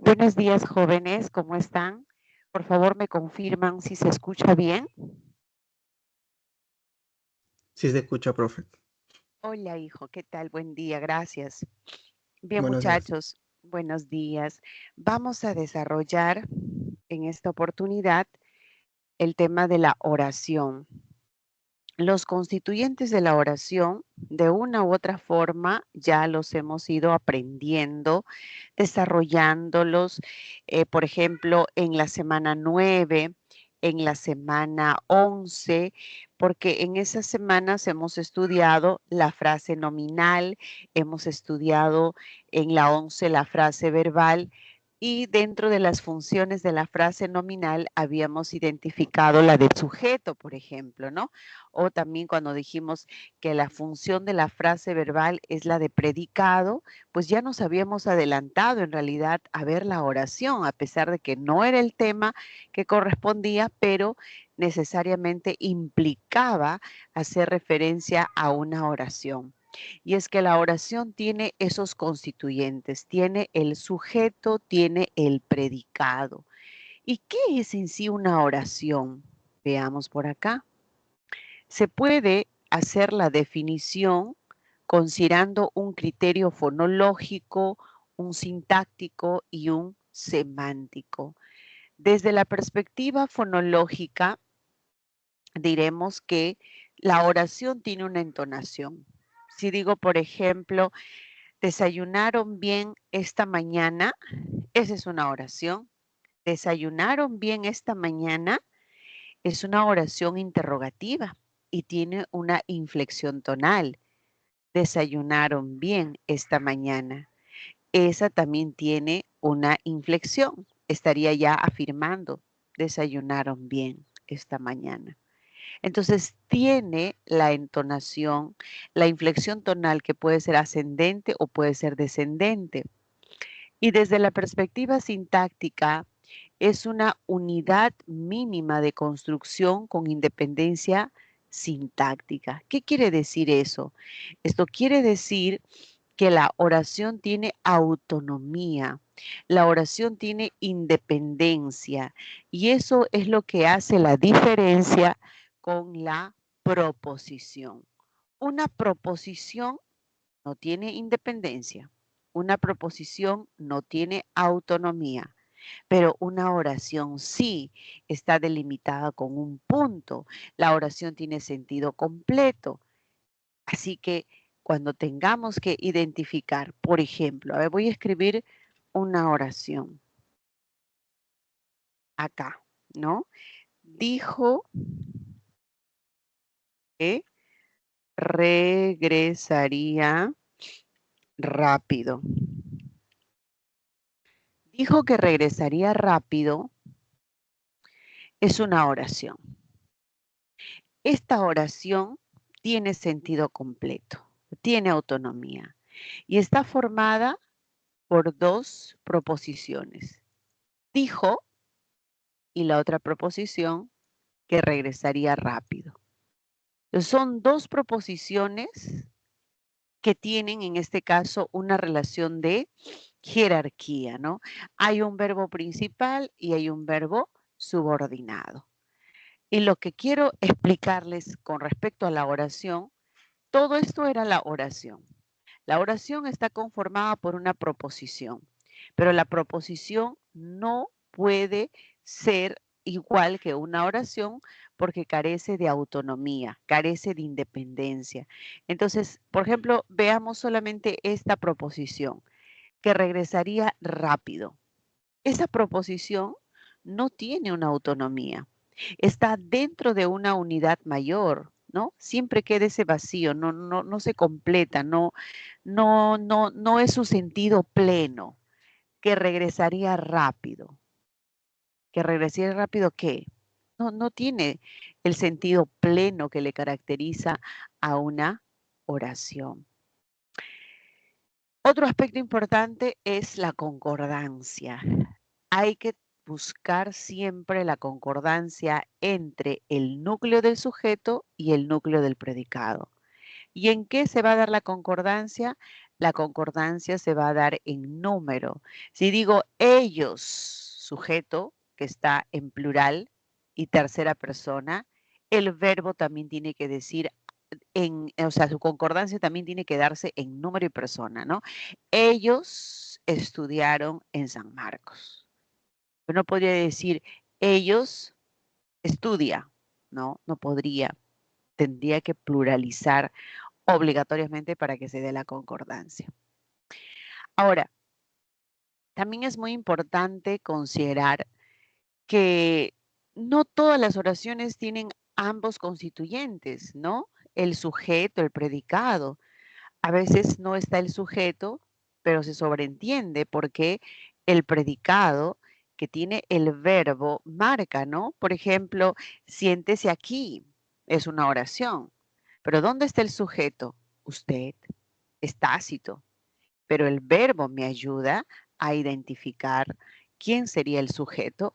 Buenos días, jóvenes, ¿cómo están? Por favor, me confirman si se escucha bien. Sí se escucha, profe. Hola, hijo, ¿qué tal? Buen día, gracias. Bien, Buenos días. muchachos, buenos días. Vamos a desarrollar en esta oportunidad el tema de la oración. Los constituyentes de la oración, de una u otra forma, ya los hemos ido aprendiendo, desarrollándolos, por ejemplo, en la semana 9, en la semana 11, porque en esas semanas hemos estudiado la frase nominal, hemos estudiado en la 11 la frase verbal y dentro de las funciones de la frase nominal habíamos identificado la del sujeto, por ejemplo, ¿no? O también cuando dijimos que la función de la frase verbal es la de predicado, pues ya nos habíamos adelantado en realidad a ver la oración, a pesar de que no era el tema que correspondía, pero necesariamente implicaba hacer referencia a una oración. Y es que la oración tiene esos constituyentes, tiene el sujeto, tiene el predicado. ¿Y qué es en sí una oración? Veamos por acá. Se puede hacer la definición considerando un criterio fonológico, un sintáctico y un semántico. Desde la perspectiva fonológica, diremos que la oración tiene una entonación. Si digo, por ejemplo, desayunaron bien esta mañana, esa es una oración. Desayunaron bien esta mañana es una oración interrogativa y tiene una inflexión tonal. Desayunaron bien esta mañana. Esa también tiene una inflexión. Estaría ya afirmando, desayunaron bien esta mañana. Entonces tiene la entonación, la inflexión tonal que puede ser ascendente o puede ser descendente. Y desde la perspectiva sintáctica, es una unidad mínima de construcción con independencia sintáctica. ¿Qué quiere decir eso? Esto quiere decir que la oración tiene autonomía, la oración tiene independencia y eso es lo que hace la diferencia con la proposición. Una proposición no tiene independencia, una proposición no tiene autonomía, pero una oración sí está delimitada con un punto. La oración tiene sentido completo. Así que cuando tengamos que identificar, por ejemplo, a ver, voy a escribir una oración acá, ¿no? Dijo que regresaría rápido. Dijo que regresaría rápido es una oración. Esta oración tiene sentido completo, tiene autonomía y está formada por dos proposiciones. Dijo y la otra proposición que regresaría rápido. Son dos proposiciones que tienen en este caso una relación de jerarquía, ¿no? Hay un verbo principal y hay un verbo subordinado. Y lo que quiero explicarles con respecto a la oración, todo esto era la oración. La oración está conformada por una proposición, pero la proposición no puede ser igual que una oración porque carece de autonomía, carece de independencia. Entonces, por ejemplo, veamos solamente esta proposición, que regresaría rápido. Esa proposición no tiene una autonomía, está dentro de una unidad mayor, ¿no? Siempre queda ese vacío, no se completa, no es su sentido pleno, que regresaría rápido. ¿Que regresaría rápido qué? No tiene el sentido pleno que le caracteriza a una oración. Otro aspecto importante es la concordancia. Hay que buscar siempre la concordancia entre el núcleo del sujeto y el núcleo del predicado. ¿Y en qué se va a dar la concordancia? La concordancia se va a dar en número. Si digo ellos, sujeto, que está en plural y tercera persona, el verbo también tiene que decir o sea, su concordancia también tiene que darse en número y persona, ¿no? Ellos estudiaron en San Marcos. Pero no podría decir ellos estudia, ¿no? No podría. Tendría que pluralizar obligatoriamente para que se dé la concordancia. Ahora, también es muy importante considerar que no todas las oraciones tienen ambos constituyentes, ¿no? El sujeto, el predicado. A veces no está el sujeto, pero se sobreentiende porque el predicado que tiene el verbo marca, ¿no? Por ejemplo, siéntese aquí, es una oración. Pero ¿dónde está el sujeto? Usted, es tácito. Pero el verbo me ayuda a identificar quién sería el sujeto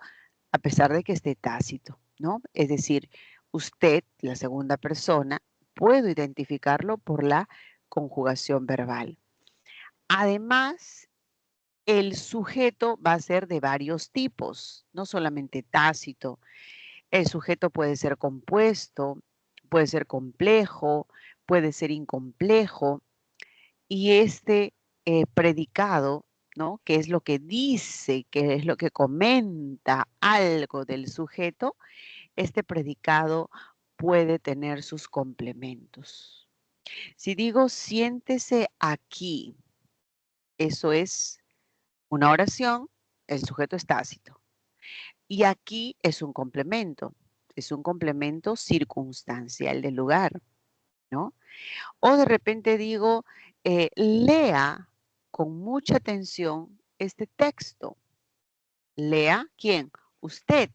a pesar de que esté tácito, ¿no? Es decir, usted, la segunda persona, puedo identificarlo por la conjugación verbal. Además, el sujeto va a ser de varios tipos, no solamente tácito. El sujeto puede ser compuesto, puede ser complejo, puede ser incomplejo. Y este predicado, ¿no? Que es lo que dice, que es lo que comenta algo del sujeto, este predicado puede tener sus complementos. Si digo siéntese aquí, eso es una oración, el sujeto es tácito. Y aquí es un complemento circunstancial del lugar, ¿no? O de repente digo, lea con mucha atención este texto. ¿Lea quién? Usted.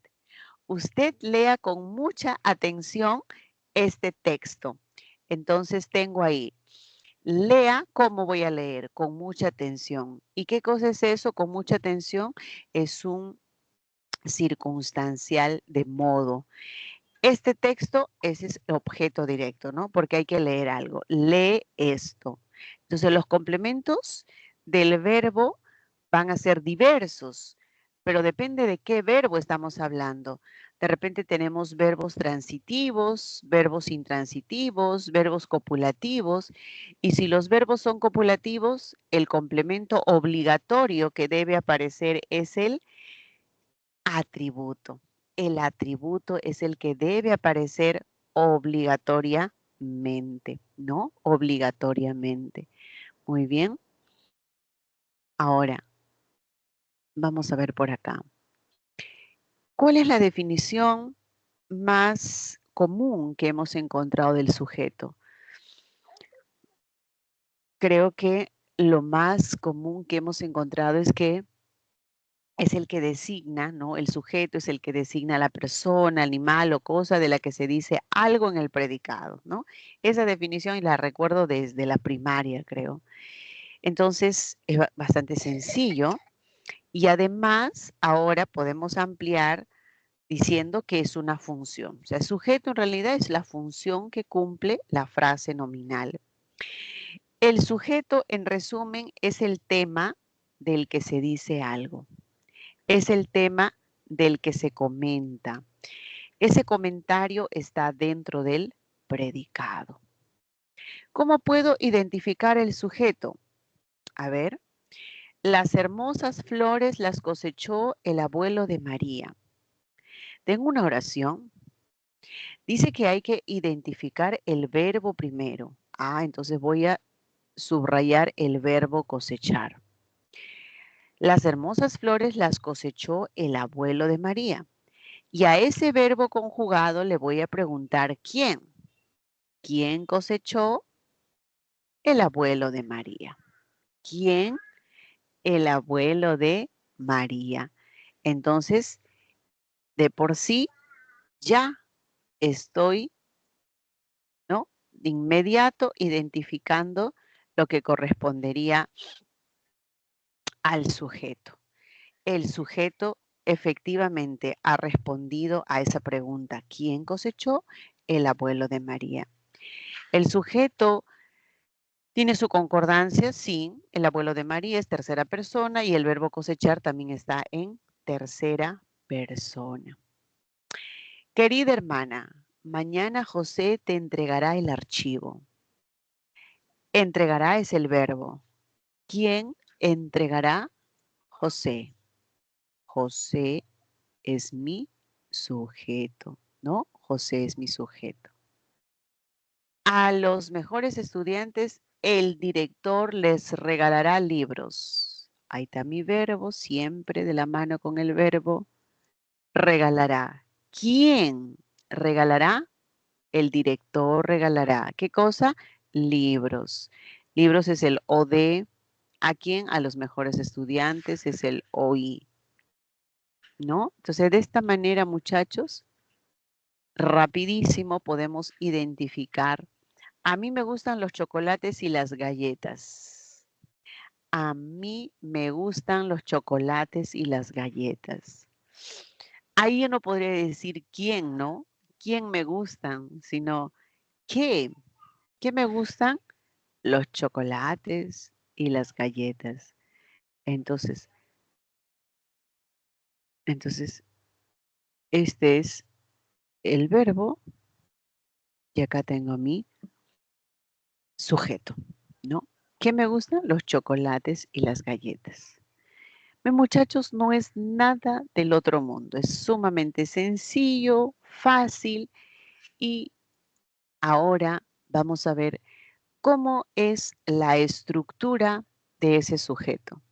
Usted lea con mucha atención este texto. Entonces tengo ahí, lea cómo voy a leer, con mucha atención. ¿Y qué cosa es eso? Con mucha atención es un circunstancial de modo. Este texto ese es el objeto directo, ¿no? Porque hay que leer algo. Lee esto. Entonces los complementos del verbo van a ser diversos, pero depende de qué verbo estamos hablando. De repente tenemos verbos transitivos, verbos intransitivos, verbos copulativos, y si los verbos son copulativos, el complemento obligatorio que debe aparecer es el atributo. El atributo es el que debe aparecer obligatoriamente, ¿no? Obligatoriamente. Muy bien. Ahora, vamos a ver por acá. ¿Cuál es la definición más común que hemos encontrado del sujeto? Creo que lo más común que hemos encontrado es que es el que designa, ¿no? El sujeto es el que designa a la persona, animal o cosa de la que se dice algo en el predicado, ¿no? Esa definición la recuerdo desde la primaria, creo. Entonces, es bastante sencillo y además ahora podemos ampliar diciendo que es una función. O sea, el sujeto en realidad es la función que cumple la frase nominal. El sujeto, en resumen, es el tema del que se dice algo. Es el tema del que se comenta. Ese comentario está dentro del predicado. ¿Cómo puedo identificar el sujeto? A ver, las hermosas flores las cosechó el abuelo de María. Tengo una oración. Dice que hay que identificar el verbo primero. Entonces voy a subrayar el verbo cosechar. Las hermosas flores las cosechó el abuelo de María. Y a ese verbo conjugado le voy a preguntar quién. ¿Quién cosechó? El abuelo de María. ¿Quién? El abuelo de María. Entonces, de por sí, ya estoy, ¿no? De inmediato identificando lo que correspondería al sujeto. El sujeto efectivamente ha respondido a esa pregunta. ¿Quién cosechó? El abuelo de María. El sujeto Tiene su concordancia, sí. El abuelo de María es tercera persona y el verbo cosechar también está en tercera persona. Querida hermana, mañana José te entregará el archivo. Entregará es el verbo. ¿Quién entregará? José. José es mi sujeto, ¿no? José es mi sujeto. A los mejores estudiantes, el director les regalará libros. Ahí está mi verbo, siempre de la mano con el verbo regalará. ¿Quién regalará? El director regalará. ¿Qué cosa? Libros. Libros es el OD. ¿A quién? A los mejores estudiantes es el OI. ¿No? Entonces, de esta manera, muchachos, rapidísimo podemos identificar. A mí me gustan los chocolates y las galletas. A mí me gustan los chocolates y las galletas. Ahí yo no podría decir quién, ¿no? ¿Quién me gustan? Sino, ¿qué? ¿Qué me gustan? Los chocolates y las galletas. Entonces, entonces, este es el verbo y acá tengo mi sujeto, ¿no? ¿Qué me gustan? Los chocolates y las galletas. Muchachos, no es nada del otro mundo. Es sumamente sencillo, fácil y ahora vamos a ver cómo es la estructura de ese sujeto.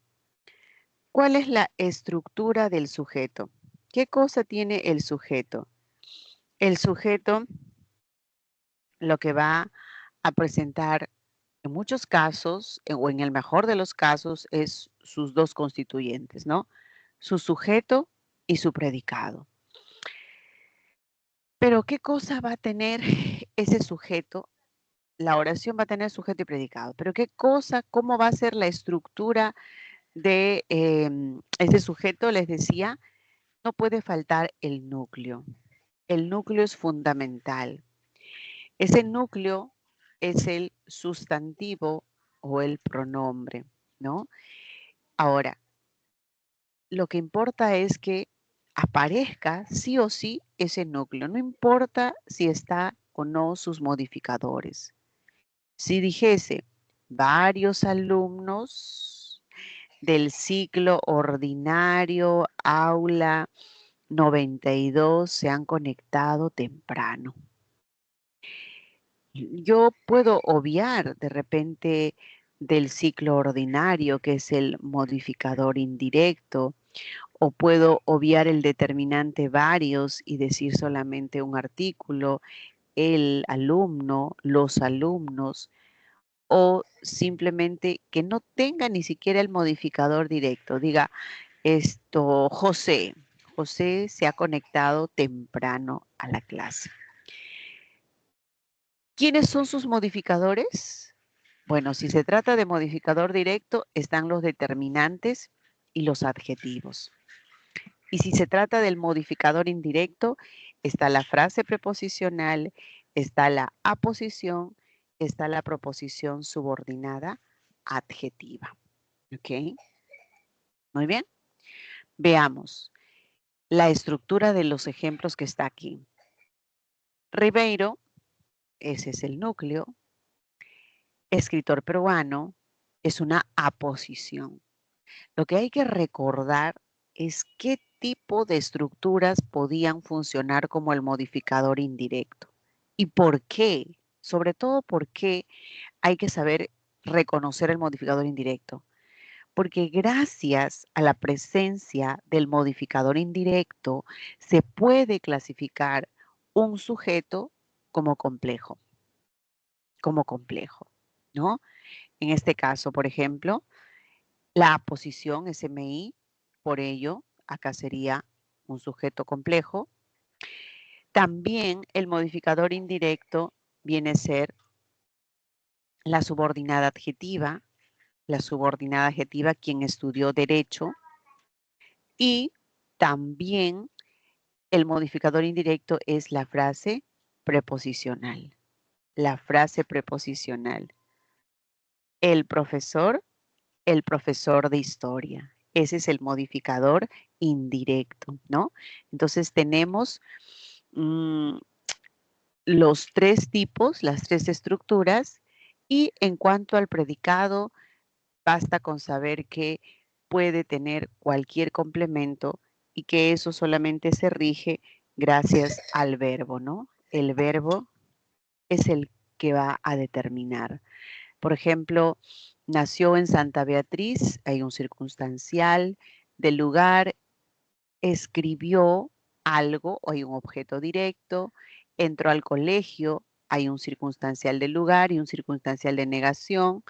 ¿Cuál es la estructura del sujeto? ¿Qué cosa tiene el sujeto? El sujeto lo que va a presentar en muchos casos, o en el mejor de los casos, es sus dos constituyentes, ¿no? Su sujeto y su predicado. Pero ¿qué cosa va a tener ese sujeto? La oración va a tener sujeto y predicado. Pero ¿qué cosa, cómo va a ser la estructura de ese sujeto? Les decía, no puede faltar el núcleo. El núcleo es fundamental. Ese núcleo es el sustantivo o el pronombre, ¿no? Ahora, lo que importa es que aparezca sí o sí ese núcleo, no importa si está o no sus modificadores. Si dijese varios alumnos del ciclo ordinario, aula 92, se han conectado temprano. Yo puedo obviar de repente del ciclo ordinario, que es el modificador indirecto, o puedo obviar el determinante varios y decir solamente un artículo, el alumno, los alumnos, o simplemente que no tenga ni siquiera el modificador directo. Diga, José. José se ha conectado temprano a la clase. ¿Quiénes son sus modificadores? Bueno, si se trata de modificador directo, están los determinantes y los adjetivos. Y si se trata del modificador indirecto, está la frase preposicional, está la aposición, está la proposición subordinada adjetiva. ¿Ok? Muy bien. Veamos la estructura de los ejemplos que está aquí. Ribeiro, ese es el núcleo. Escritor peruano es una aposición. Lo que hay que recordar es qué tipo de estructuras podían funcionar como el modificador indirecto y por qué, sobre todo por qué hay que saber reconocer el modificador indirecto. Porque gracias a la presencia del modificador indirecto se puede clasificar un sujeto como complejo, ¿no? En este caso, por ejemplo, la aposición es MI, por ello, acá sería un sujeto complejo. También el modificador indirecto viene a ser la subordinada adjetiva, quien estudió derecho, y también el modificador indirecto es la frase preposicional. La frase preposicional. el profesor de historia. Ese es el modificador indirecto, ¿no? Entonces tenemos los tres tipos, las tres estructuras, y en cuanto al predicado, basta con saber que puede tener cualquier complemento y que eso solamente se rige gracias al verbo, ¿no? El verbo es el que va a determinar. Por ejemplo, nació en Santa Beatriz, hay un circunstancial del lugar, escribió algo, hay un objeto directo, entró al colegio, hay un circunstancial del lugar y un circunstancial de negación.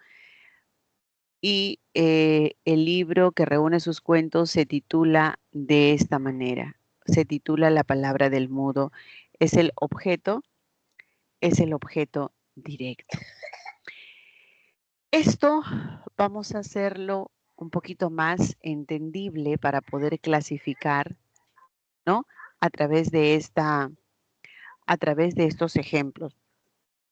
Y el libro que reúne sus cuentos se titula de esta manera, se titula La palabra del mudo. Es el objeto, es el objeto directo. Esto vamos a hacerlo un poquito más entendible para poder clasificar, ¿no? A través de estos ejemplos.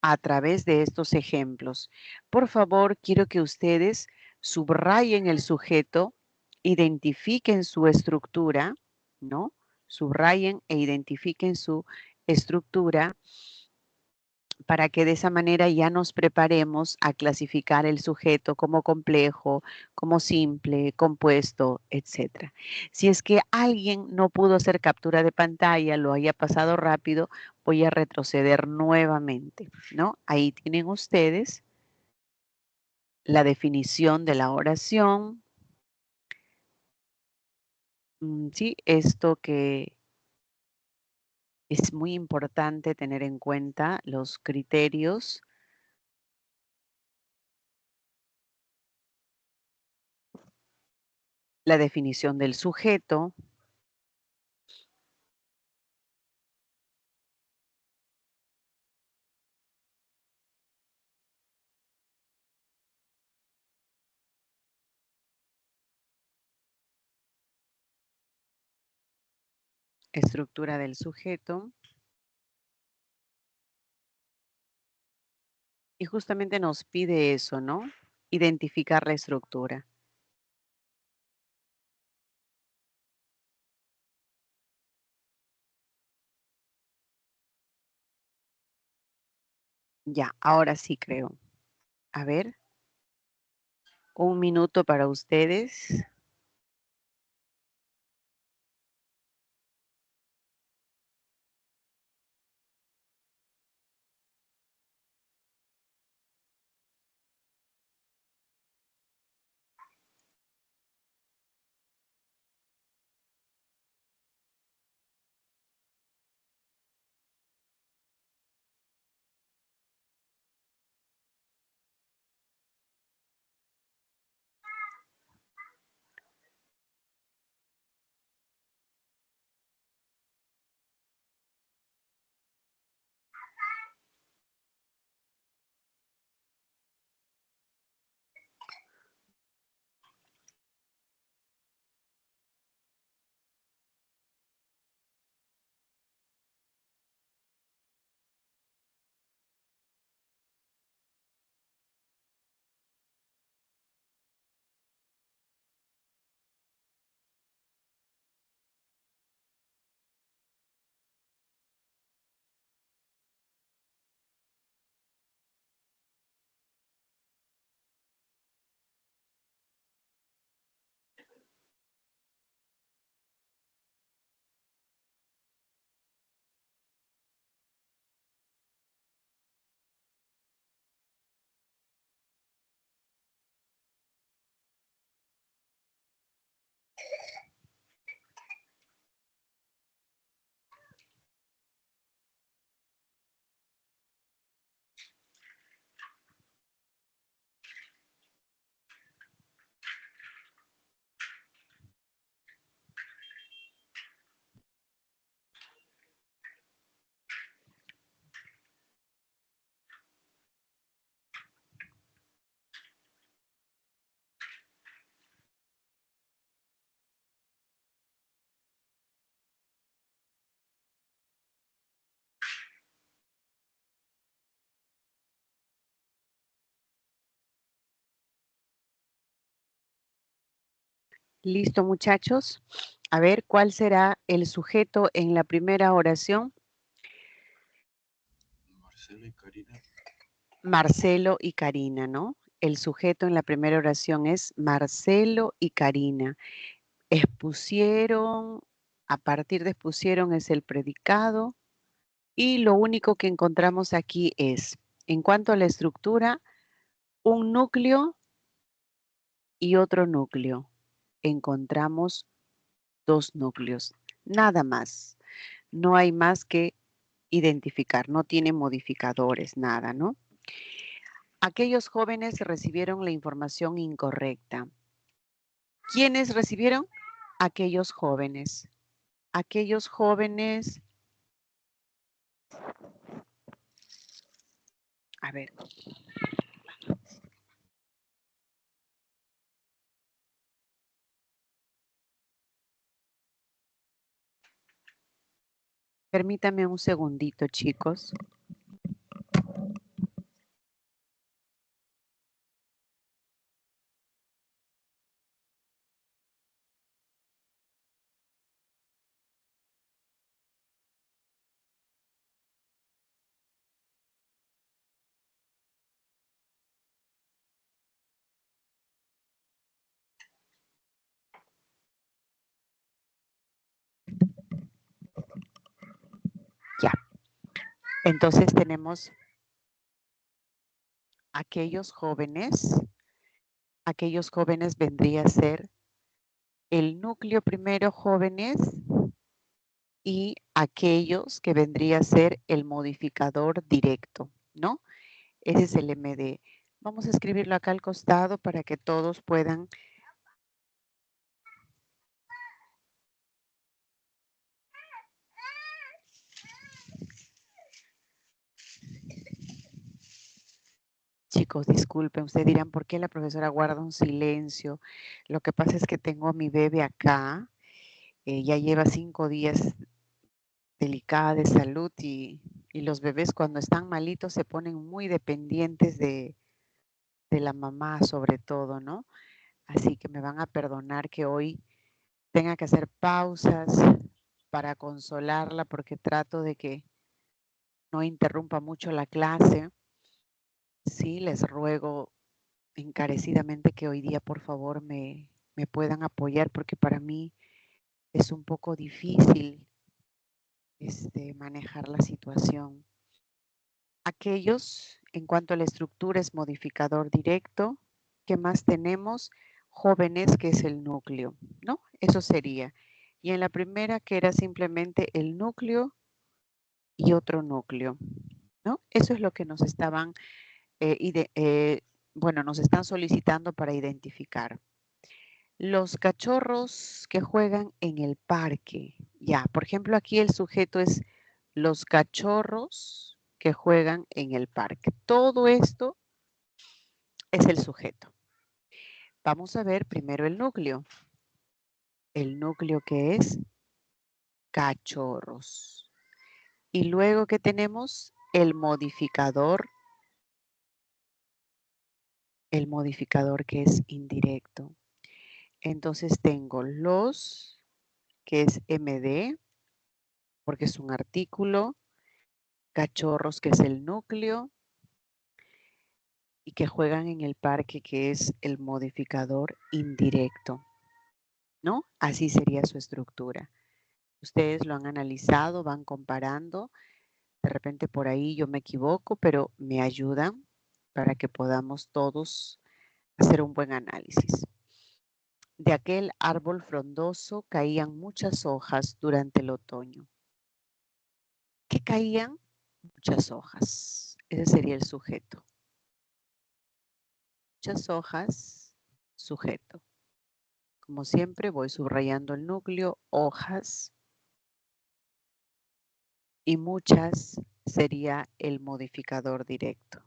A través de estos ejemplos. Por favor, quiero que ustedes subrayen el sujeto, identifiquen su estructura, ¿no? Subrayen e identifiquen su estructura para que de esa manera ya nos preparemos a clasificar el sujeto como complejo, como simple, compuesto, etc. Si es que alguien no pudo hacer captura de pantalla, lo haya pasado rápido, voy a retroceder nuevamente, ¿no? Ahí tienen ustedes la definición de la oración. Sí, esto que es muy importante tener en cuenta, los criterios. La definición del sujeto, estructura del sujeto, y justamente nos pide eso, ¿no? Identificar la estructura. Ya, ahora sí creo. A ver, un minuto para ustedes. ¿Listo, muchachos? A ver, ¿cuál será el sujeto en la primera oración? Marcelo y Karina. Marcelo y Karina, ¿no? El sujeto en la primera oración es Marcelo y Karina. Expusieron, a partir de expusieron es el predicado. Y lo único que encontramos aquí es, en cuanto a la estructura, un núcleo y otro núcleo. Encontramos dos núcleos, nada más. No hay más que identificar, no tiene modificadores, nada, ¿no? Aquellos jóvenes recibieron la información incorrecta. ¿Quiénes recibieron? Aquellos jóvenes. Aquellos jóvenes. A ver. Permítame un segundito, chicos. Ya. Entonces tenemos aquellos jóvenes vendría a ser el núcleo primero jóvenes y aquellos que vendría a ser el modificador directo, ¿no? Ese es el MD. Vamos a escribirlo acá al costado para que todos puedan. Chicos, disculpen, ustedes dirán, ¿por qué la profesora guarda un silencio? Lo que pasa es que tengo a mi bebé acá, ya lleva 5 días delicada de salud y los bebés cuando están malitos se ponen muy dependientes de la mamá sobre todo, ¿no? Así que me van a perdonar que hoy tenga que hacer pausas para consolarla porque trato de que no interrumpa mucho la clase. Sí, les ruego encarecidamente que hoy día por favor me puedan apoyar porque para mí es un poco difícil manejar la situación. Aquellos, en cuanto a la estructura, es modificador directo. ¿Qué más tenemos? Jóvenes, que es el núcleo, ¿no? Eso sería. Y en la primera, que era simplemente el núcleo y otro núcleo, ¿no? Eso es lo que nos estaban, bueno, nos están solicitando para identificar. Los cachorros que juegan en el parque. Ya, por ejemplo, aquí el sujeto es los cachorros que juegan en el parque. Todo esto es el sujeto. Vamos a ver primero el núcleo. El núcleo que es cachorros. Y luego que tenemos el modificador que es indirecto. Entonces tengo los, que es MD, porque es un artículo, cachorros, que es el núcleo, y que juegan en el parque, que es el modificador indirecto, ¿no? Así sería su estructura. Ustedes lo han analizado, van comparando. De repente por ahí yo me equivoco, pero me ayudan para que podamos todos hacer un buen análisis. De aquel árbol frondoso caían muchas hojas durante el otoño. ¿Qué caían? Muchas hojas. Ese sería el sujeto. Muchas hojas, sujeto. Como siempre, voy subrayando el núcleo, hojas, y muchas sería el modificador directo.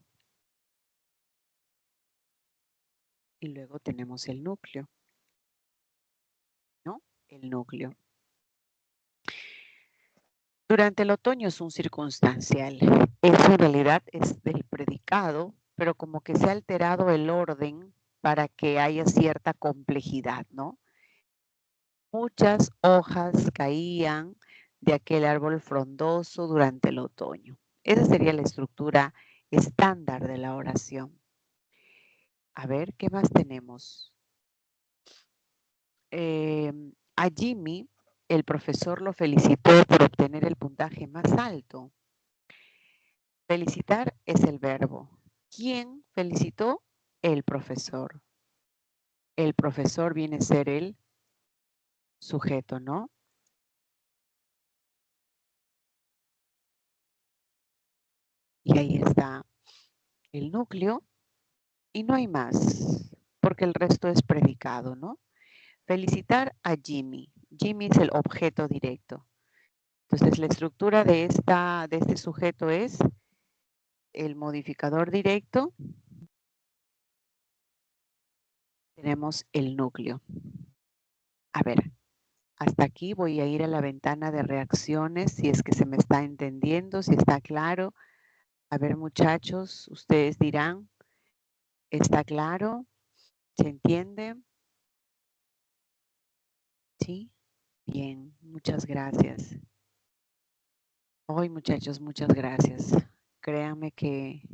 Y luego tenemos el núcleo, ¿no? El núcleo. Durante el otoño es un circunstancial. Eso en realidad es del predicado, pero como que se ha alterado el orden para que haya cierta complejidad, ¿no? Muchas hojas caían de aquel árbol frondoso durante el otoño. Esa sería la estructura estándar de la oración. A ver, ¿qué más tenemos? A Jimmy, el profesor lo felicitó por obtener el puntaje más alto. Felicitar es el verbo. ¿Quién felicitó? El profesor. El profesor viene a ser el sujeto, ¿no? Y ahí está el núcleo y no hay más, porque el resto es predicado, ¿no? Felicitar a Jimmy. Jimmy es el objeto directo. Entonces, la estructura de este sujeto es el modificador directo. Tenemos el núcleo. A ver, hasta aquí voy a ir a la ventana de reacciones, si es que se me está entendiendo, si está claro. A ver, muchachos, ustedes dirán, ¿está claro? ¿Se entiende? ¿Sí? Bien, muchas gracias. Hoy, muchachos, muchas gracias. Créanme que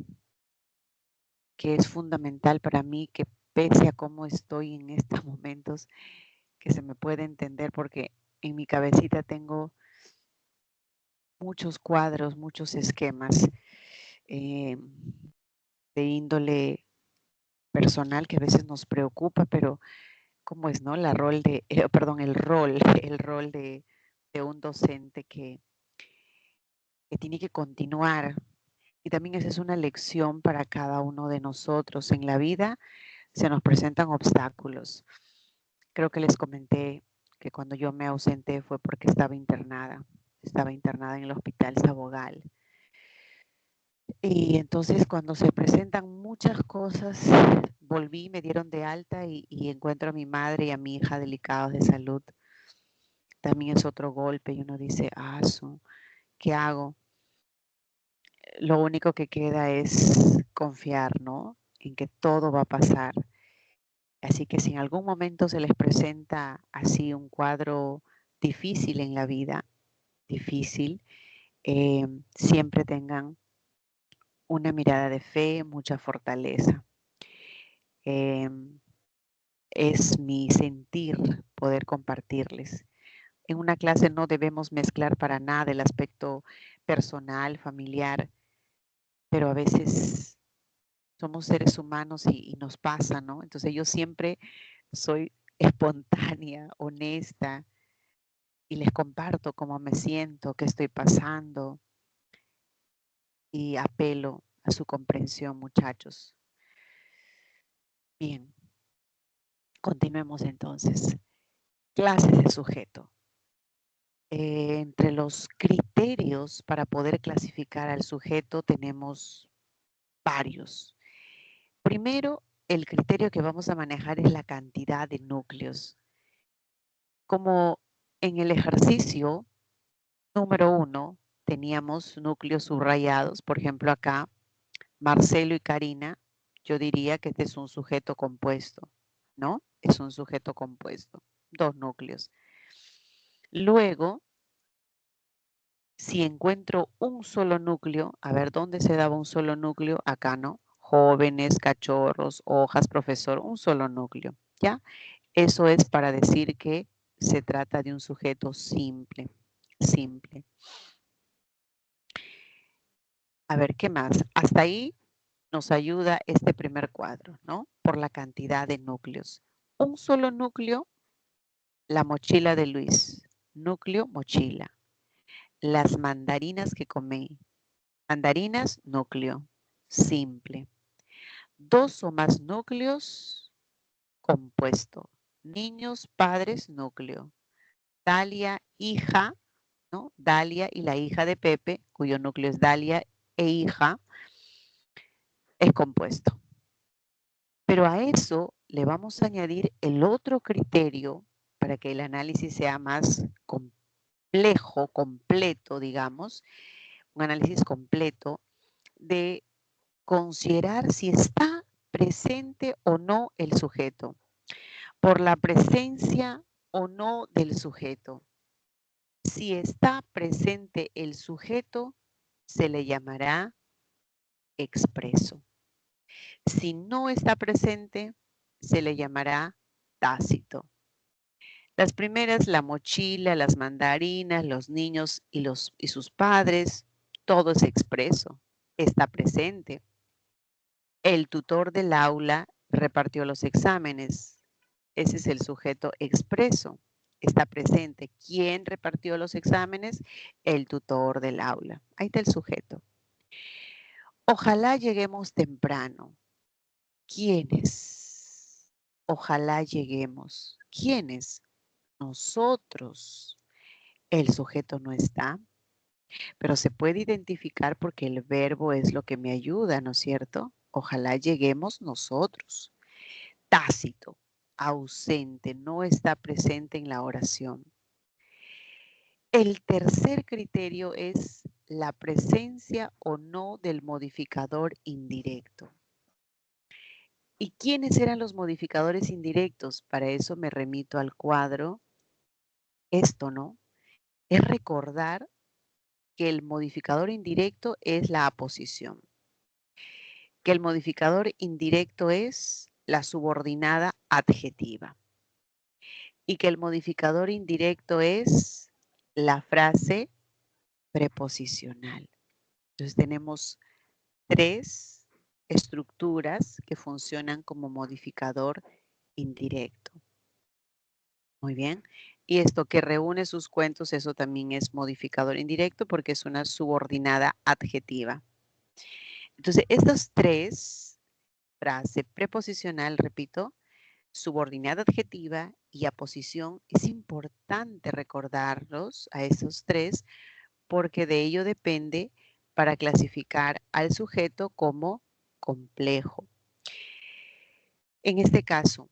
es fundamental para mí que pese a cómo estoy en estos momentos, que se me puede entender porque en mi cabecita tengo muchos cuadros, muchos esquemas eh, de índole personal que a veces nos preocupa, pero ¿cómo es, no? La rol de, perdón, el rol, el rol de un docente que tiene que continuar. Y también esa es una lección para cada uno de nosotros. En la vida se nos presentan obstáculos. Creo que les comenté que cuando yo me ausenté fue porque estaba internada en el hospital Sabogal. Y entonces cuando se presentan muchas cosas, volví, me dieron de alta y encuentro a mi madre y a mi hija delicados de salud. También es otro golpe y uno dice, ¿qué hago? Lo único que queda es confiar, ¿no? En que todo va a pasar. Así que si en algún momento se les presenta así un cuadro difícil en la vida, difícil, siempre tengan una mirada de fe, mucha fortaleza. Es mi sentir poder compartirles. En una clase no debemos mezclar para nada el aspecto personal, familiar, pero a veces somos seres humanos y nos pasa, ¿no? Entonces yo siempre soy espontánea, honesta y les comparto cómo me siento, qué estoy pasando y apelo a su comprensión, muchachos. Bien, continuemos entonces. Clases de sujeto. Entre los criterios para poder clasificar al sujeto tenemos varios. Primero, el criterio que vamos a manejar es la cantidad de núcleos. Como en el ejercicio número 1 teníamos núcleos subrayados, por ejemplo acá, Marcelo y Karina, yo diría que este es un sujeto compuesto, ¿no? Es un sujeto compuesto, 2 núcleos. Luego, si encuentro un solo núcleo, a ver, ¿dónde se daba un solo núcleo? Acá, ¿no? Jóvenes, cachorros, hojas, profesor, un solo núcleo, ¿ya? Eso es para decir que se trata de un sujeto simple, simple. A ver, ¿qué más? Hasta ahí nos ayuda este primer cuadro, ¿no? Por la cantidad de núcleos. Un solo núcleo, la mochila de Luis. Núcleo, mochila. Las mandarinas que comí. Mandarinas, núcleo. Simple. 2 o más núcleos, compuesto. Niños, padres, núcleo. Dalia, hija, ¿no? Dalia y la hija de Pepe, cuyo núcleo es Dalia e hija, es compuesto. Pero a eso le vamos a añadir el otro criterio para que el análisis sea más complejo, completo, digamos, un análisis completo de considerar si está presente o no el sujeto. Por la presencia o no del sujeto. Si está presente el sujeto, se le llamará expreso. Si no está presente, se le llamará tácito. Las primeras, la mochila, las mandarinas, los niños y sus padres, todo es expreso, está presente. El tutor del aula repartió los exámenes. Ese es el sujeto expreso, está presente. ¿Quién repartió los exámenes? El tutor del aula. Ahí está el sujeto. Ojalá lleguemos temprano. ¿Quiénes? Ojalá lleguemos. ¿Quiénes? Nosotros. El sujeto no está, pero se puede identificar porque el verbo es lo que me ayuda, ¿no es cierto? Ojalá lleguemos nosotros. Tácito, ausente, no está presente en la oración. El tercer criterio es la presencia o no del modificador indirecto. ¿Y quiénes eran los modificadores indirectos? Para eso me remito al cuadro. Esto, ¿no? Es recordar que el modificador indirecto es la aposición, que el modificador indirecto es la subordinada adjetiva y que el modificador indirecto es la frase preposicional. Entonces tenemos tres estructuras que funcionan como modificador indirecto. Muy bien. Y esto que reúne sus cuentos, eso también es modificador indirecto porque es una subordinada adjetiva. Entonces, estas tres, frase preposicional, repito, subordinada adjetiva y aposición, es importante recordarlos a esos tres porque de ello depende para clasificar al sujeto como complejo. En este caso,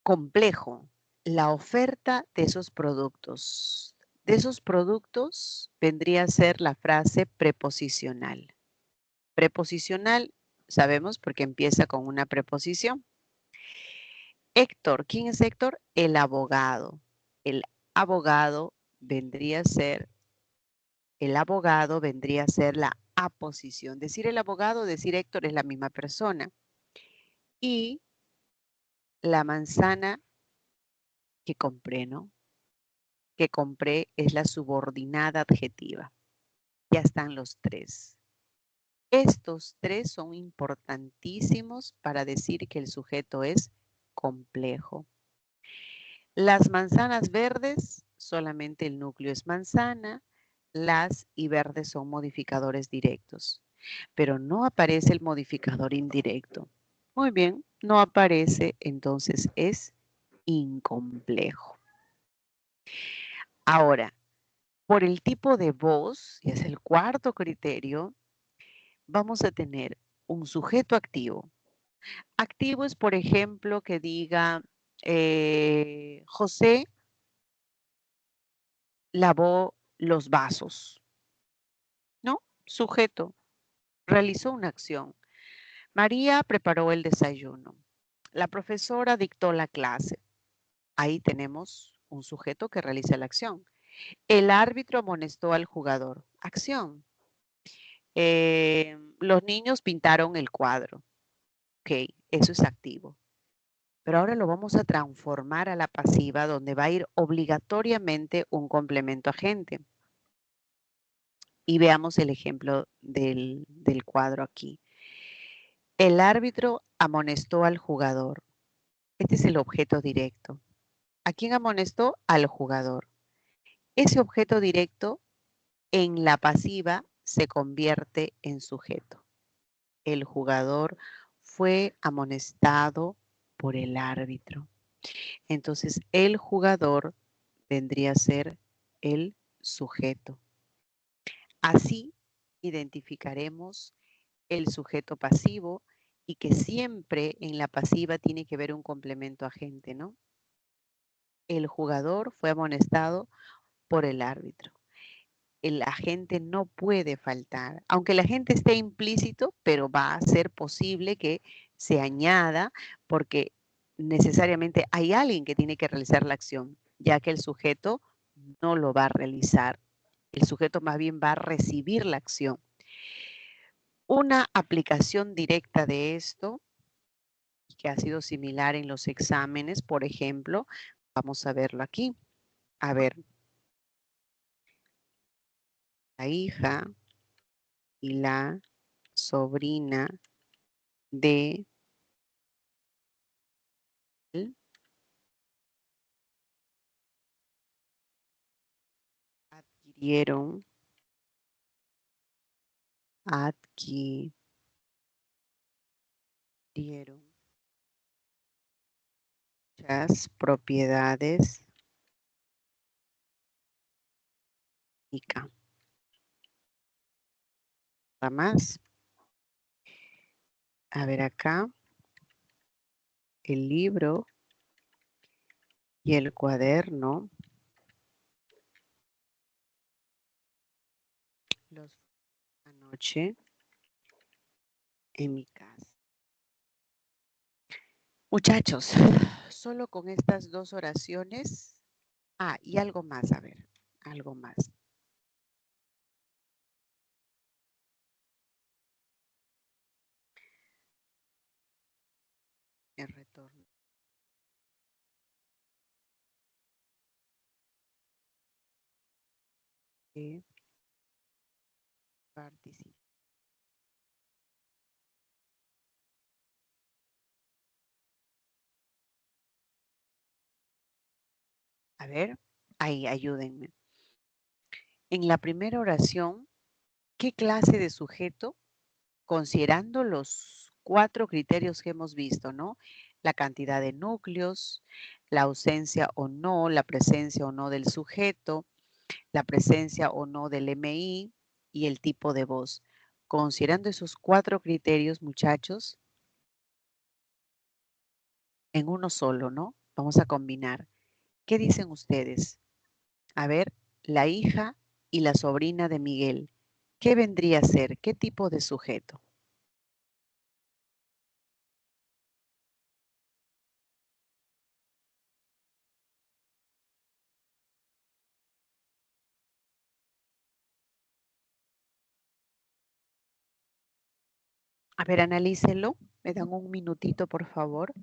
complejo, la oferta de esos productos. De esos productos vendría a ser la frase preposicional. Preposicional, sabemos porque empieza con una preposición. Héctor, ¿quién es Héctor? El abogado. El abogado vendría a ser, la aposición. Decir el abogado, decir Héctor es la misma persona. Y la manzana que compré, ¿no? Que compré es la subordinada adjetiva. Ya están los tres. Estos tres son importantísimos para decir que el sujeto es complejo. Las manzanas verdes, solamente el núcleo es manzana, las y verdes son modificadores directos, pero no aparece el modificador indirecto. Muy bien, no aparece, entonces es incomplejo. Ahora, por el tipo de voz, y es el cuarto criterio, vamos a tener un sujeto activo. Activo es, por ejemplo, que diga, José lavó los vasos, ¿no? Sujeto, realizó una acción. María preparó el desayuno. La profesora dictó la clase. Ahí tenemos un sujeto que realiza la acción. El árbitro amonestó al jugador. Acción. Los niños pintaron el cuadro. Ok, eso es activo. Pero ahora lo vamos a transformar a la pasiva donde va a ir obligatoriamente un complemento agente. Y veamos el ejemplo del cuadro aquí. El árbitro amonestó al jugador. Este es el objeto directo. ¿A quién amonestó? Al jugador. Ese objeto directo en la pasiva se convierte en sujeto. El jugador fue amonestado por el árbitro. Entonces, el jugador vendría a ser el sujeto. Así identificaremos el sujeto pasivo y que siempre en la pasiva tiene que haber un complemento agente, ¿no? El jugador fue amonestado por el árbitro. El agente no puede faltar, aunque el agente esté implícito, pero va a ser posible que se añada porque necesariamente hay alguien que tiene que realizar la acción, ya que el sujeto no lo va a realizar. El sujeto más bien va a recibir la acción. Una aplicación directa de esto, que ha sido similar en los exámenes, por ejemplo, vamos a verlo aquí. A ver, la hija y la sobrina de él adquirieron muchas propiedades y nada más. A ver acá, el libro y el cuaderno los anoche en mi casa. Muchachos, solo con estas dos oraciones. Y algo más, a ver, algo más. El retorno de participación. A ver, ahí ayúdenme. En la primera oración, ¿qué clase de sujeto? Considerando los 4 criterios que hemos visto, ¿no? La cantidad de núcleos, la ausencia o no, la presencia o no del sujeto, la presencia o no del MI y el tipo de voz. Considerando esos 4 criterios, muchachos, en uno solo, ¿no? Vamos a combinar. ¿Qué dicen ustedes? A ver, la hija y la sobrina de Miguel. ¿Qué vendría a ser? ¿Qué tipo de sujeto? A ver, analícenlo. Me dan un minutito, por favor.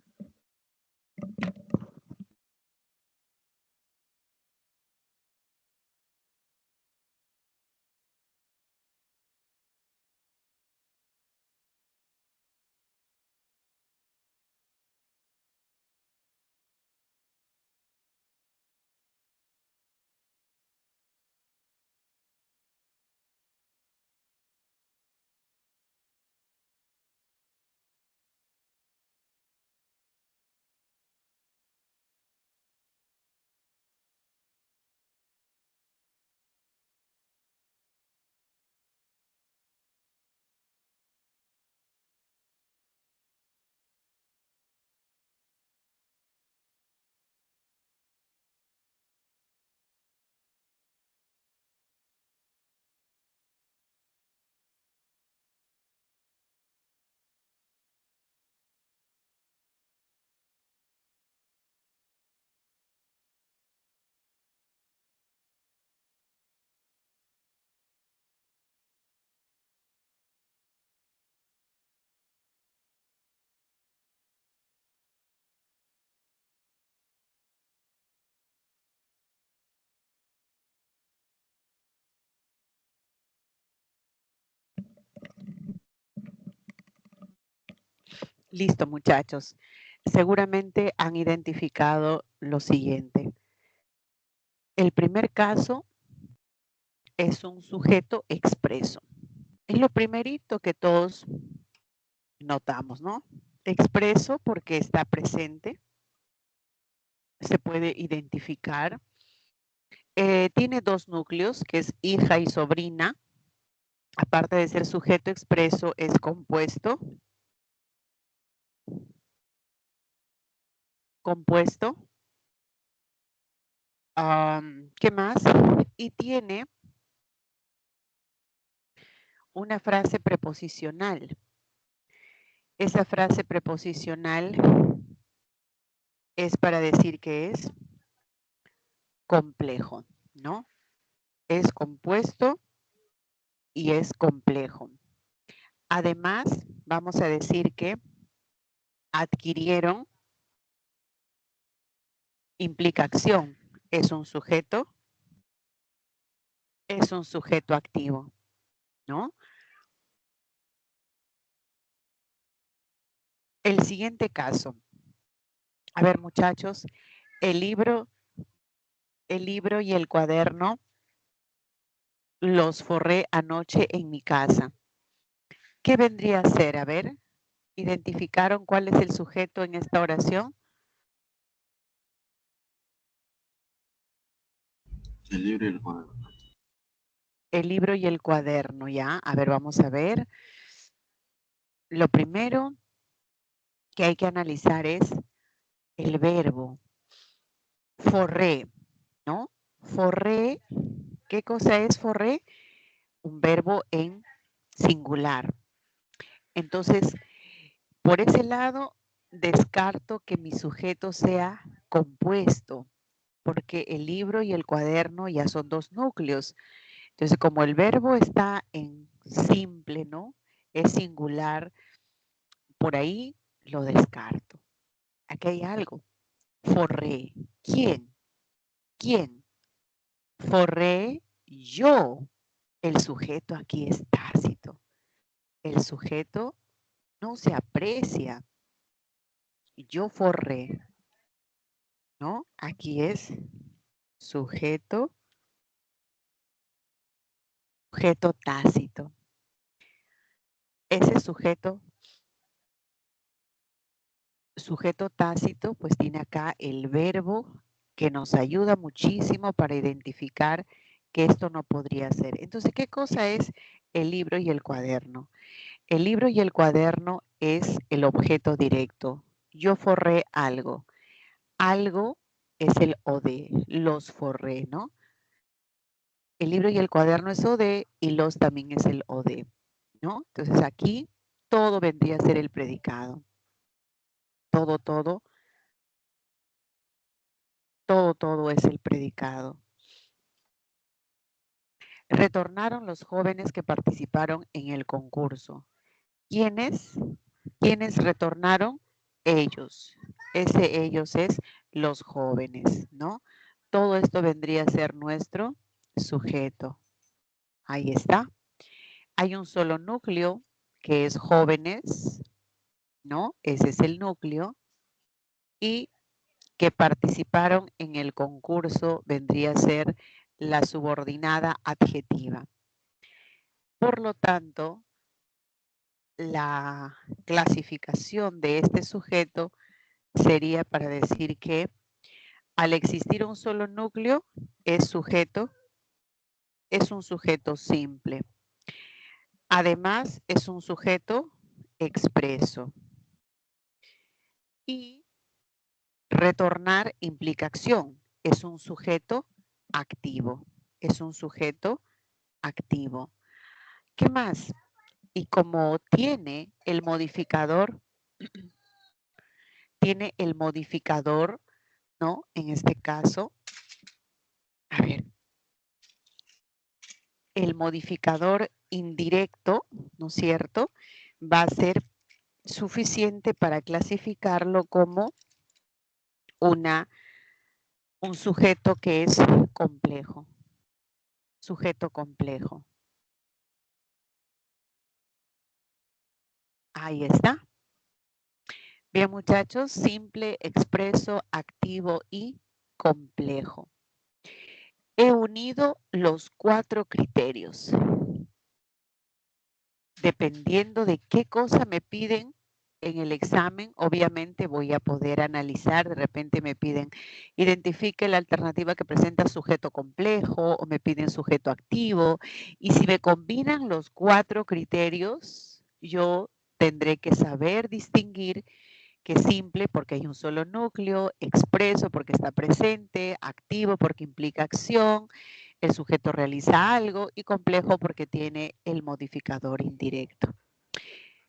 Listo, muchachos. Seguramente han identificado lo siguiente. El primer caso es un sujeto expreso. Es lo primerito que todos notamos, ¿no? Expreso porque está presente, se puede identificar. Tiene 2 núcleos, que es hija y sobrina. Aparte de ser sujeto expreso, es compuesto. ¿Qué más? Y tiene una frase preposicional. Esa frase preposicional es para decir que es complejo, ¿no? Es compuesto y es complejo. Además, vamos a decir que adquirieron implica acción. Es un sujeto activo, ¿no? El siguiente caso. A ver, muchachos, el libro y el cuaderno los forré anoche en mi casa. ¿Qué vendría a ser? A ver, ¿identificaron cuál es el sujeto en esta oración? El libro y el cuaderno. El libro y el cuaderno, ¿ya? A ver, vamos a ver. Lo primero que hay que analizar es el verbo. Forré, ¿no? Forré, ¿qué cosa es forré? Un verbo en singular. Entonces, por ese lado, descarto que mi sujeto sea compuesto, porque el libro y el cuaderno ya son dos núcleos. Entonces, como el verbo está en simple, ¿no? Es singular, por ahí lo descarto. Aquí hay algo. Forré. ¿Quién? ¿Quién? Forré yo. El sujeto aquí es tácito. El sujeto no se aprecia. Yo forré, ¿no? Aquí es sujeto tácito. Ese sujeto tácito, pues tiene acá el verbo que nos ayuda muchísimo para identificar que esto no podría ser. Entonces, ¿qué cosa es el libro y el cuaderno? El libro y el cuaderno es el objeto directo. Yo forré algo. Algo es el OD, los forré, ¿no? El libro y el cuaderno es OD y los también es el OD, ¿no? Entonces aquí todo vendría a ser el predicado. Todo es el predicado. Retornaron los jóvenes que participaron en el concurso. ¿Quiénes retornaron? Ellos. Ese ellos es los jóvenes, ¿no? Todo esto vendría a ser nuestro sujeto. Ahí está. Hay un solo núcleo que es jóvenes, ¿no? Ese es el núcleo. Y que participaron en el concurso vendría a ser la subordinada adjetiva. Por lo tanto, la clasificación de este sujeto sería para decir que al existir un solo núcleo, es un sujeto simple. Además, es un sujeto expreso. Y retornar implica acción. Es un sujeto activo. Es un sujeto activo. ¿Qué más? Y como tiene el modificador, ¿no? En este caso, a ver, el modificador indirecto, ¿no es cierto? Va a ser suficiente para clasificarlo como un sujeto que es complejo. Sujeto complejo. Ahí está. Bien, muchachos, simple, expreso, activo y complejo. He unido los 4 criterios. Dependiendo de qué cosa me piden en el examen, obviamente voy a poder analizar, de repente me piden, identifique la alternativa que presenta sujeto complejo o me piden sujeto activo. Y si me combinan los 4 criterios, yo tendré que saber distinguir que simple porque hay un solo núcleo, expreso porque está presente, activo porque implica acción, el sujeto realiza algo y complejo porque tiene el modificador indirecto.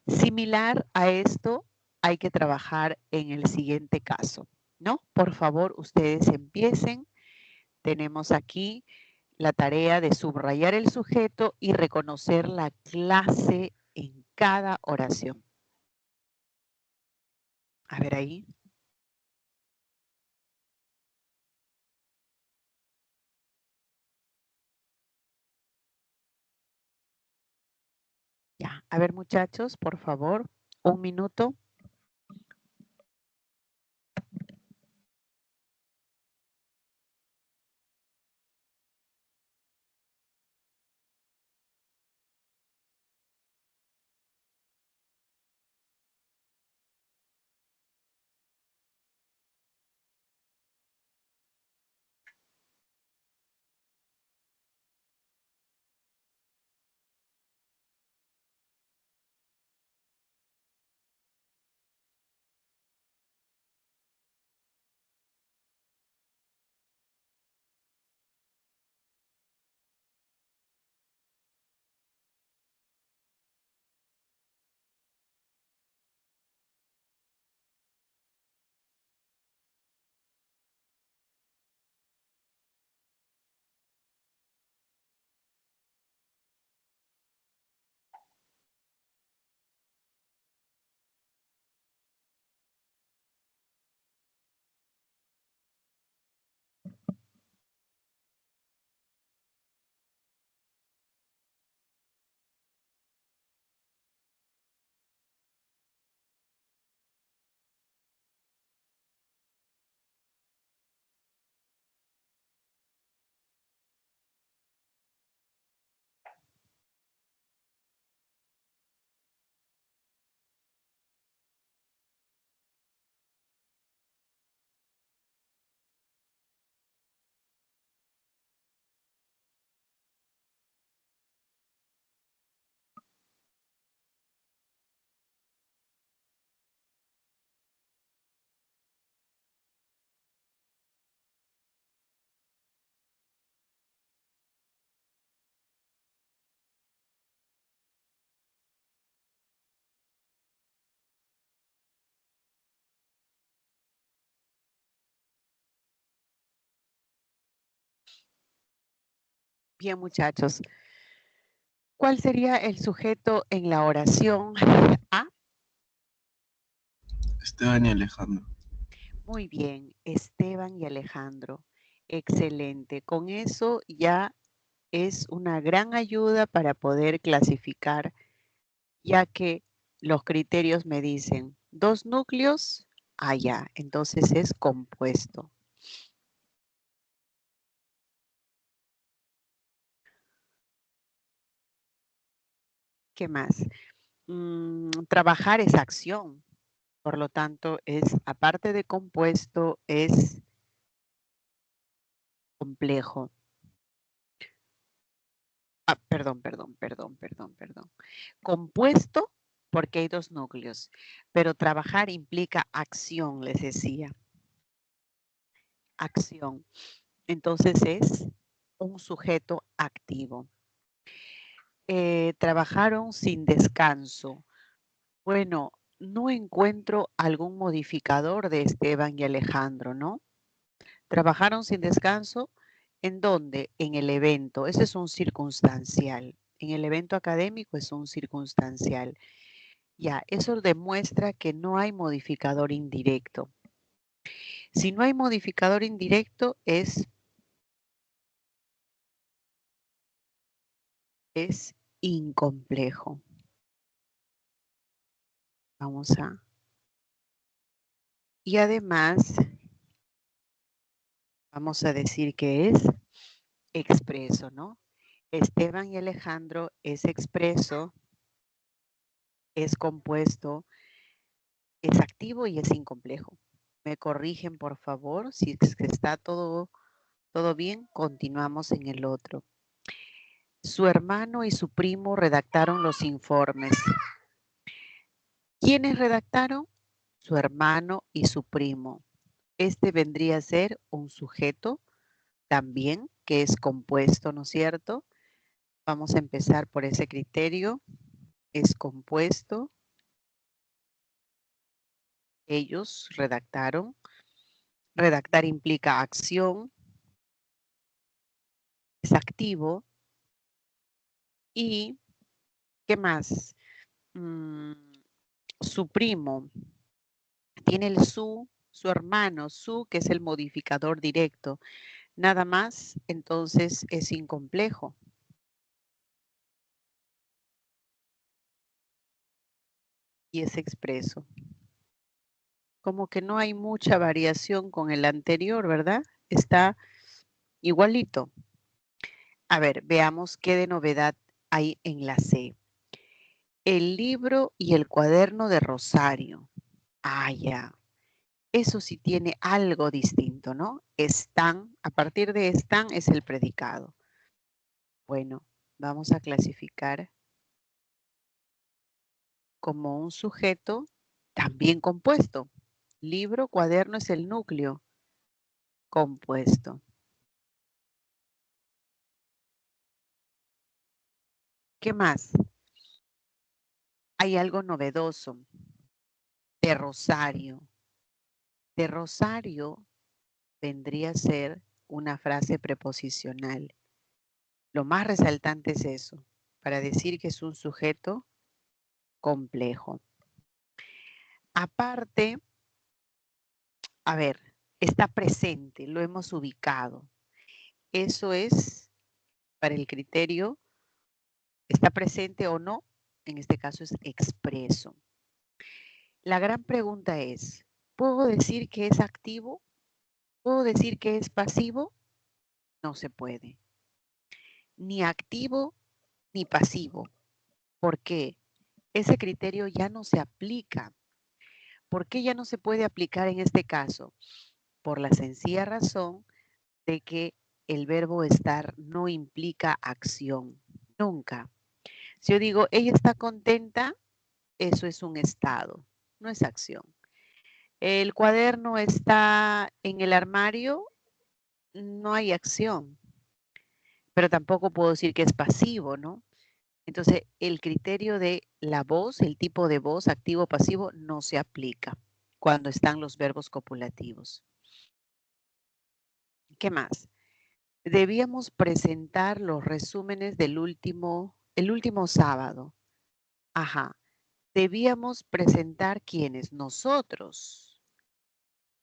Similar a esto, hay que trabajar en el siguiente caso. ¿no? Por favor, ustedes empiecen. Tenemos aquí la tarea de subrayar el sujeto y reconocer la clase en cada oración. A ver ahí. Ya, a ver muchachos, por favor, 1 minuto. Bien muchachos, ¿cuál sería el sujeto en la oración A? Esteban y Alejandro. Muy bien, Esteban y Alejandro. Excelente. Con eso ya es una gran ayuda para poder clasificar, ya que los criterios me dicen 2 núcleos, ya, entonces es compuesto. ¿Qué más? Trabajar es acción, por lo tanto es, aparte de compuesto, es complejo. Perdón. Compuesto porque hay 2 núcleos, pero trabajar implica acción, les decía. Acción. Entonces es un sujeto activo. Trabajaron sin descanso. Bueno, no encuentro algún modificador de Esteban y Alejandro, ¿no? Trabajaron sin descanso. ¿En dónde? En el evento. Ese es un circunstancial. En el evento académico es un circunstancial. Ya, eso demuestra que no hay modificador indirecto. Si no hay modificador indirecto es incomplejo. Vamos a... Y además, vamos a decir que es expreso, ¿no? Esteban y Alejandro es expreso, es compuesto, es activo y es incomplejo. Me corrigen, por favor. Si está todo bien, continuamos en el otro. Su hermano y su primo redactaron los informes. ¿Quiénes redactaron? Su hermano y su primo. Este vendría a ser un sujeto también que es compuesto, ¿no es cierto? Vamos a empezar por ese criterio. Es compuesto. Ellos redactaron. Redactar implica acción, es activo. Y, ¿qué más? Su primo. Tiene el su hermano, su, que es el modificador directo. Nada más, entonces es incomplejo. Y es expreso. Como que no hay mucha variación con el anterior, ¿verdad? Está igualito. A ver, veamos qué de novedad hay en la C. El libro y el cuaderno de Rosario. Ah, ya. Eso sí tiene algo distinto, ¿no? Están, a partir de están es el predicado. Bueno, vamos a clasificar como un sujeto también compuesto. Libro, cuaderno es el núcleo compuesto. ¿Qué más? Hay algo novedoso. De Rosario. De Rosario vendría a ser una frase preposicional. Lo más resaltante es eso, para decir que es un sujeto complejo. Aparte, a ver, está presente, lo hemos ubicado. Eso es para el criterio, está presente o no, en este caso es expreso. La gran pregunta es, ¿puedo decir que es activo? ¿Puedo decir que es pasivo? No se puede. Ni activo ni pasivo. ¿Por qué? Ese criterio ya no se aplica. ¿Por qué ya no se puede aplicar en este caso? Por la sencilla razón de que el verbo estar no implica acción. Nunca. Si yo digo, ella está contenta, eso es un estado, no es acción. El cuaderno está en el armario, no hay acción. Pero tampoco puedo decir que es pasivo, ¿no? Entonces, el criterio de la voz, el tipo de voz, activo o pasivo, no se aplica cuando están los verbos copulativos. ¿Qué más? Debíamos presentar los resúmenes del el último sábado. Ajá. Debíamos presentar quiénes, nosotros.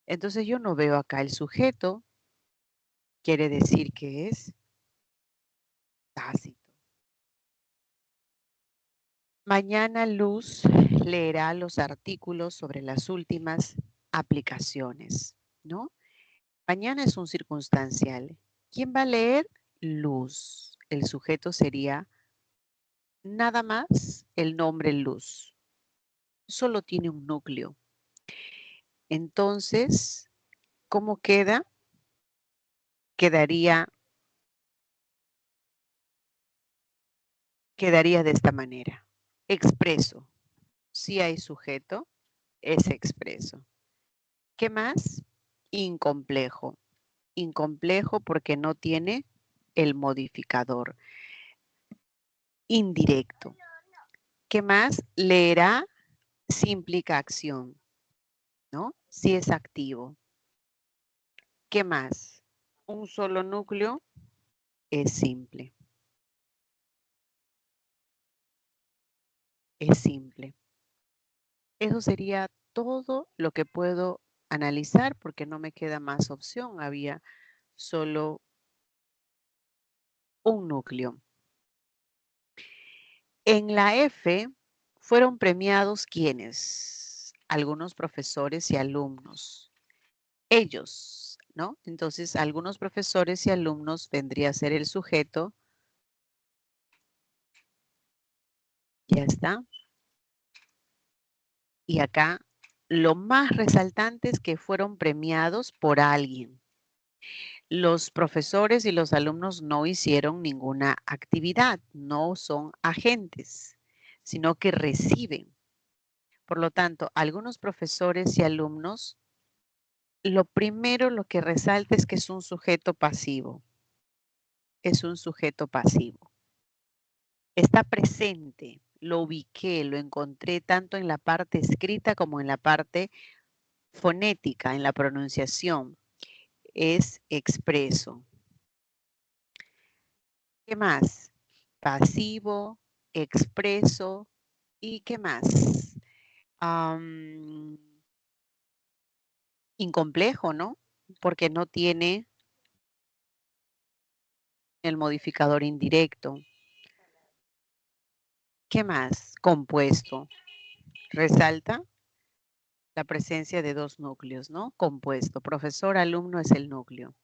Entonces yo no veo acá el sujeto. Quiere decir que es tácito. Mañana Luz leerá los artículos sobre las últimas aplicaciones, ¿no? Mañana es un circunstancial. ¿Quién va a leer? Luz. El sujeto sería nada más el nombre Luz. Solo tiene un núcleo. Entonces, ¿cómo queda? Quedaría de esta manera. Expreso. Si hay sujeto, es expreso. ¿Qué más? Incomplejo. Incomplejo porque no tiene el modificador. Indirecto. ¿Qué más? Leerá si implica acción, ¿no? Si es activo. ¿Qué más? Un solo núcleo es simple. Es simple. Eso sería todo lo que puedo analizar porque no me queda más opción. Había solo un núcleo. En la F fueron premiados ¿quiénes? Algunos profesores y alumnos. Ellos, ¿no? Entonces, algunos profesores y alumnos vendría a ser el sujeto. Ya está. Y acá, lo más resaltante es que fueron premiados por alguien. Los profesores y los alumnos no hicieron ninguna actividad, no son agentes, sino que reciben. Por lo tanto, algunos profesores y alumnos, lo primero lo que resalta es que es un sujeto pasivo. Es un sujeto pasivo. Está presente, lo ubiqué, lo encontré tanto en la parte escrita como en la parte fonética, en la pronunciación. es expreso. ¿Qué más? Pasivo, expreso y ¿qué más? Incomplejo, ¿no? Porque no tiene el modificador indirecto. ¿Qué más? Compuesto. Resalta la presencia de dos núcleos, ¿no? Compuesto. Profesor, alumno es el núcleo.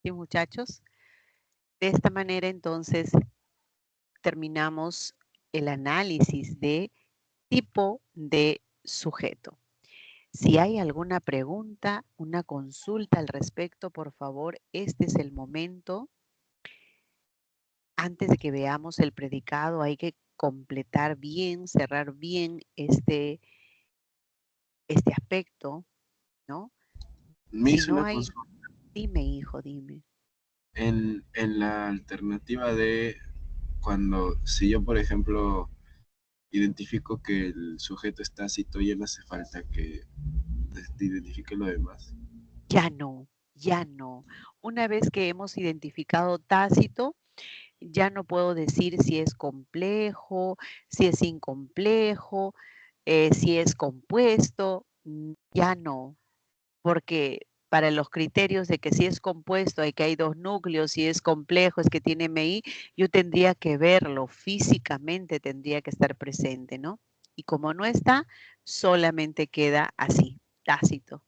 ¿Sí, muchachos? De esta manera, entonces, terminamos el análisis de tipo de sujeto. Si hay alguna pregunta, una consulta al respecto, por favor, este es el momento. Antes de que veamos el predicado, hay que completar bien, cerrar bien este aspecto, ¿no? Me Si hizo no una hay, consulta dime, hijo, dime. en la alternativa de cuando, si yo, por ejemplo, identifico que el sujeto es tácito, ya no hace falta que identifique lo demás. Ya no, ya no. Una vez que hemos identificado tácito, ya no puedo decir si es complejo, si es incomplejo, si es compuesto, ya no, porque para los criterios de que si es compuesto, hay que hay dos núcleos, si es complejo, es que tiene MI, yo tendría que verlo físicamente, tendría que estar presente, ¿no? Y como no está, solamente queda así, tácito.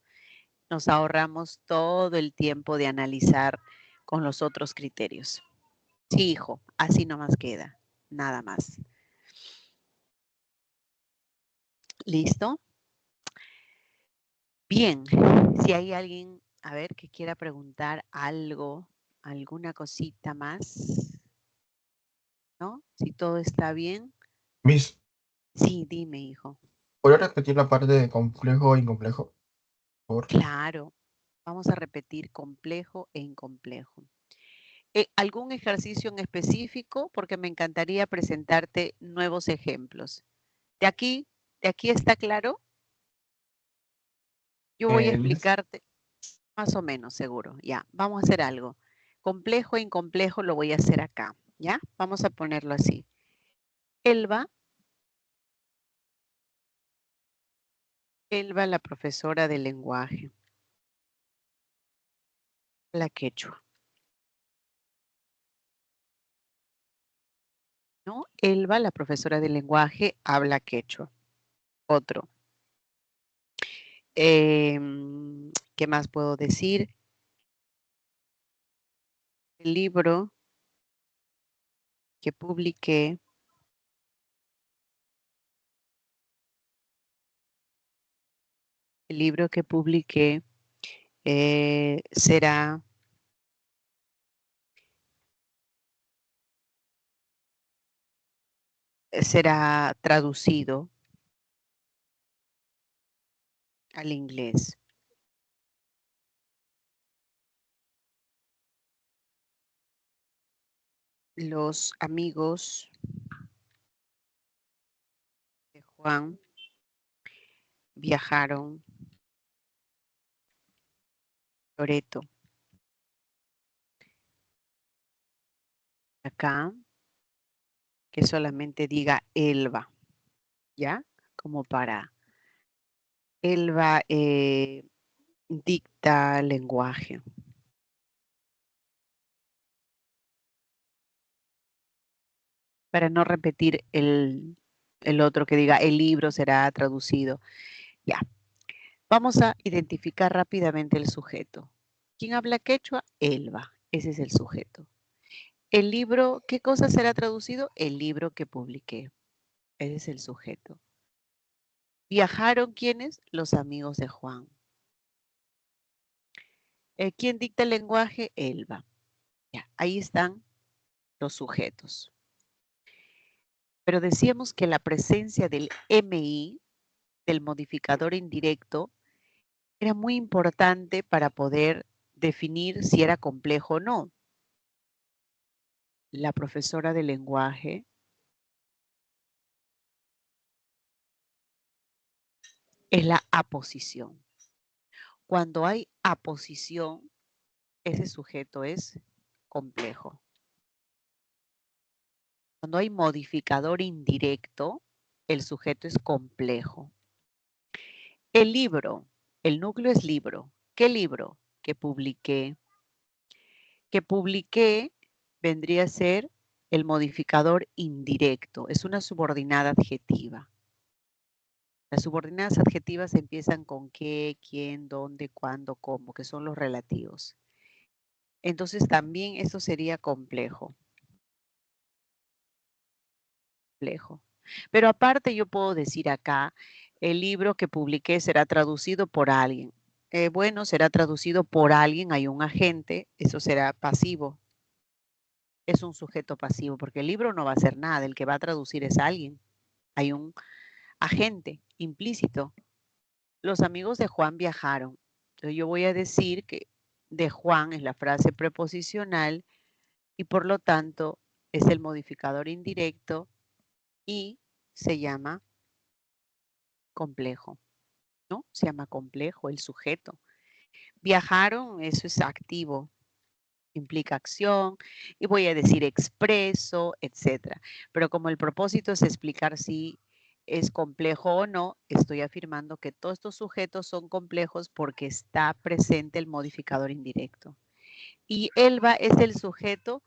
Nos ahorramos todo el tiempo de analizar con los otros criterios. Sí, hijo, así nomás queda, nada más. ¿Listo? Bien, si hay alguien, a ver, que quiera preguntar algo, alguna cosita más, ¿no? Si todo está bien. Miss, Sí, dime, hijo. ¿puedo repetir la parte de complejo e incomplejo? Por favor. Claro, vamos a repetir complejo e incomplejo. ¿Algún ejercicio en específico? Porque me encantaría presentarte nuevos ejemplos. ¿De aquí, de aquí está claro? Yo voy a Miss, explicarte más o menos, seguro. Ya, vamos a hacer algo. Complejo e incomplejo lo voy a hacer acá. ¿Ya? Vamos a ponerlo así. Elba, la profesora de lenguaje, la quechua. ¿No? Elba, la profesora de lenguaje, habla quechua. Otro. ¿Qué más puedo decir? El libro que publiqué, será traducido al inglés. Los amigos de Juan viajaron a Loreto. Acá, que solamente diga Elba, ¿ya? Como para Elba dicta lenguaje. Para no repetir el otro que diga el libro será traducido. Ya. Vamos a identificar rápidamente el sujeto. ¿Quién habla quechua? Elba. Ese es el sujeto. El libro, ¿qué cosa será traducido? El libro que publiqué. Ese es el sujeto. ¿Viajaron quiénes? Los amigos de Juan. ¿Quién dicta el lenguaje? Elba. Ya, ahí están los sujetos. Pero decíamos que la presencia del MI, del modificador indirecto, era muy importante para poder definir si era complejo o no. La profesora de lenguaje es la aposición. Cuando hay aposición, ese sujeto es complejo. Cuando hay modificador indirecto, el sujeto es complejo. El libro, el núcleo es libro. ¿Qué libro? Que publiqué. Que publiqué vendría a ser el modificador indirecto. Es una subordinada adjetiva. Las subordinadas adjetivas empiezan con qué, quién, dónde, cuándo, cómo, que son los relativos. Entonces también esto sería complejo. Pero aparte yo puedo decir acá, el libro que publiqué será traducido por alguien. Bueno, será traducido por alguien, hay un agente, eso será pasivo. Es un sujeto pasivo, porque el libro no va a hacer nada, el que va a traducir es alguien. Hay un agente implícito. Los amigos de Juan viajaron. Entonces yo voy a decir que de Juan es la frase preposicional y por lo tanto es el modificador indirecto y se llama complejo, ¿no? Se llama complejo el sujeto. Viajaron, eso es activo, implica acción y voy a decir expreso, etcétera. Pero como el propósito es explicar si es complejo o no, estoy afirmando que todos estos sujetos son complejos porque está presente el modificador indirecto. Y Elba es el sujeto,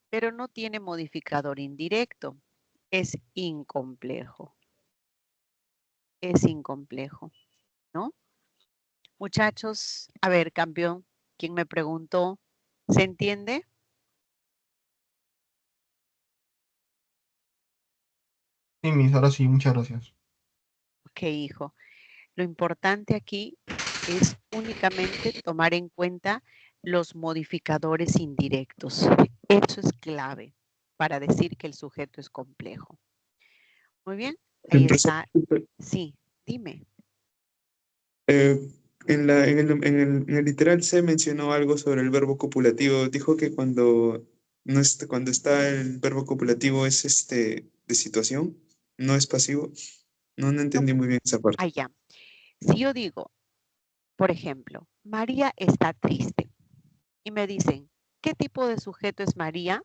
pero no tiene modificador indirecto. Es incomplejo. Es incomplejo, ¿no? Muchachos, a ver, campeón, ¿quién me preguntó? ¿Se entiende? Sí, Miss, ahora sí, muchas gracias. Ok, hijo. Lo importante aquí es únicamente tomar en cuenta los modificadores indirectos. Eso es clave para decir que el sujeto es complejo. Muy bien, ahí Profesor, está. Sí, dime. en el literal C mencionó algo sobre el verbo copulativo. Dijo que cuando, no es, cuando está el verbo copulativo es de situación, no es pasivo. No entendí muy bien esa parte. Allá. Si yo digo, por ejemplo, María está triste y me dicen, ¿qué tipo de sujeto es María?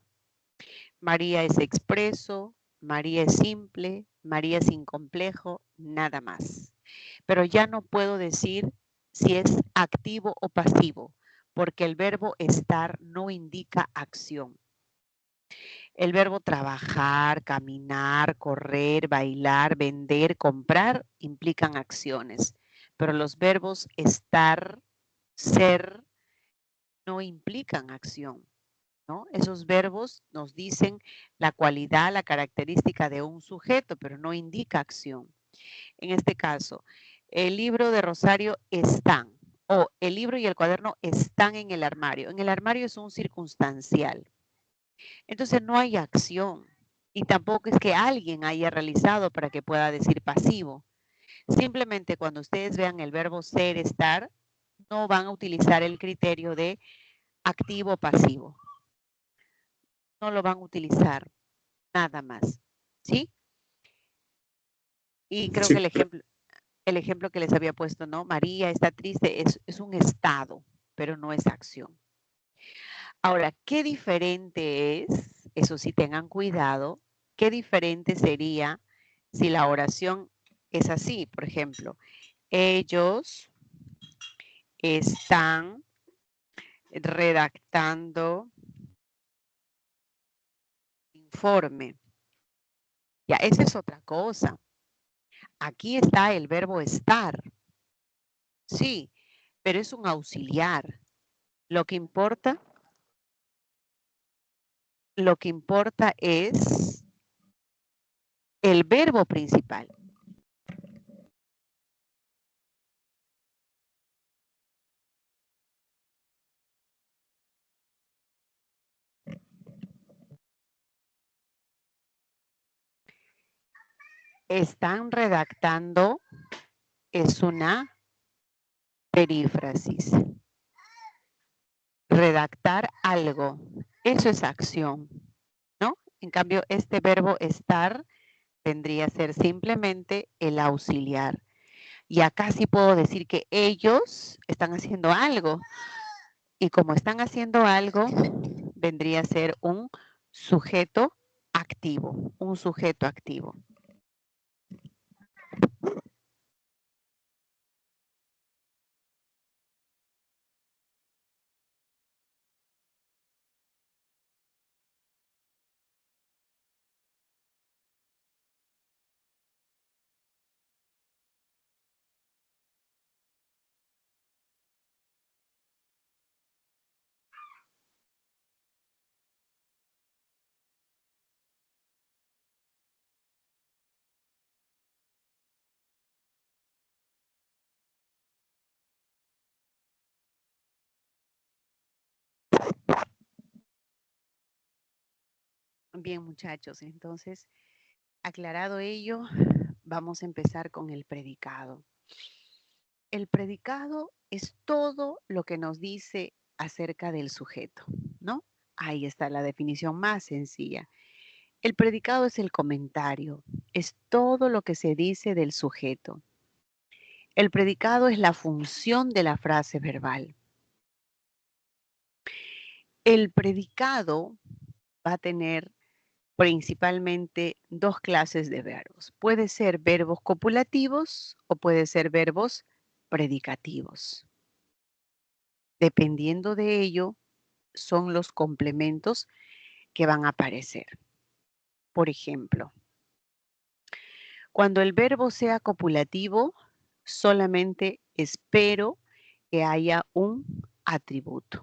María es expreso, María es simple, María es incomplejo, nada más. Pero ya no puedo decir si es activo o pasivo, porque el verbo estar no indica acción. El verbo trabajar, caminar, correr, bailar, vender, comprar implican acciones, pero los verbos estar, ser, no implican acción, ¿no? Esos verbos nos dicen la cualidad, la característica de un sujeto, pero no indica acción. En este caso, el libro de Rosario están, o el libro y el cuaderno están en el armario. En el armario es un circunstancial. Entonces no hay acción y tampoco es que alguien haya realizado para que pueda decir pasivo. Simplemente cuando ustedes vean el verbo ser, estar, no van a utilizar el criterio de activo o pasivo. No lo van a utilizar, nada más. ¿Sí? Y creo Sí, que el ejemplo que les había puesto, ¿no? María está triste, es un estado, pero no es acción. Ahora, ¿qué diferente es? Eso sí, tengan cuidado. ¿Qué diferente sería si la oración es así? Por ejemplo, ellos están redactando informe. Ya, esa es otra cosa. Aquí está el verbo estar. Sí, pero es un auxiliar. Lo que importa es el verbo principal. Están redactando es una perífrasis. Redactar algo, eso es acción, ¿no? En cambio, este verbo estar tendría que ser simplemente el auxiliar. Y acá sí puedo decir que ellos están haciendo algo. Y como están haciendo algo, vendría a ser un sujeto activo, un sujeto activo. Bien, muchachos, entonces, aclarado ello, vamos a empezar con el predicado. El predicado es todo lo que nos dice acerca del sujeto, ¿no? Ahí está la definición más sencilla. El predicado es el comentario, es todo lo que se dice del sujeto. El predicado es la función de la frase verbal. El predicado va a tener principalmente dos clases de verbos. Puede ser verbos copulativos o puede ser verbos predicativos. Dependiendo de ello, son los complementos que van a aparecer. Por ejemplo, cuando el verbo sea copulativo, solamente espero que haya un atributo,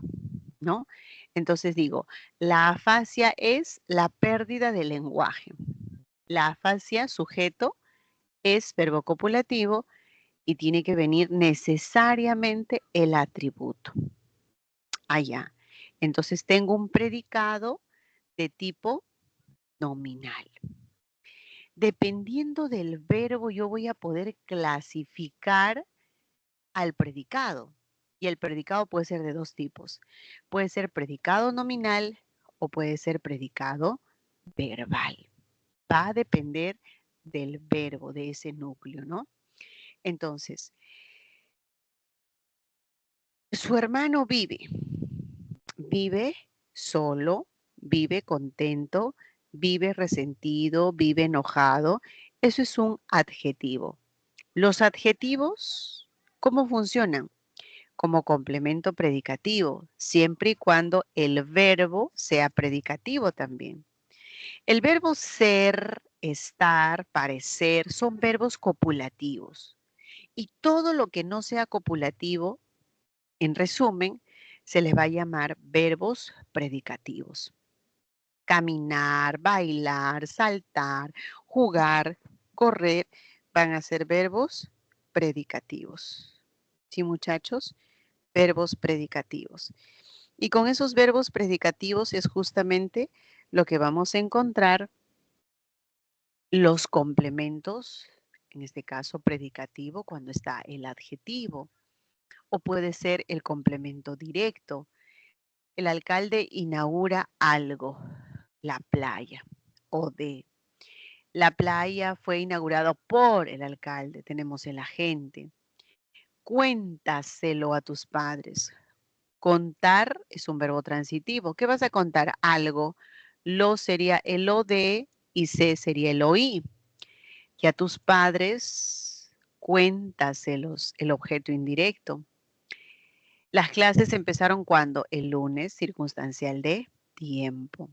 ¿no? Entonces digo, la afasia es la pérdida del lenguaje. La afasia, sujeto, es verbo copulativo y tiene que venir necesariamente el atributo. Allá. Entonces tengo un predicado de tipo nominal. Dependiendo del verbo, yo voy a poder clasificar al predicado. Y el predicado puede ser de dos tipos. Puede ser predicado nominal o puede ser predicado verbal. Va a depender del verbo, de ese núcleo, ¿no? Entonces, su hermano vive. Vive solo, vive contento, vive resentido, vive enojado. Eso es un adjetivo. Los adjetivos, ¿cómo funcionan? Como complemento predicativo, siempre y cuando el verbo sea predicativo también. El verbo ser, estar, parecer, son verbos copulativos. Y todo lo que no sea copulativo, en resumen, se les va a llamar verbos predicativos. Caminar, bailar, saltar, jugar, correr, van a ser verbos predicativos. ¿Sí, muchachos? Verbos predicativos. Y con esos verbos predicativos es justamente lo que vamos a encontrar los complementos, en este caso predicativo, cuando está el adjetivo, o puede ser el complemento directo. El alcalde inaugura algo, la playa, o de la playa fue inaugurada por el alcalde, tenemos el agente. Cuéntaselo a tus padres. Contar es un verbo transitivo. ¿Qué vas a contar? Algo. Lo sería el o de y se sería el oí. Y a tus padres, cuéntaselos, el objeto indirecto. Las clases empezaron cuando? El lunes, circunstancial de tiempo.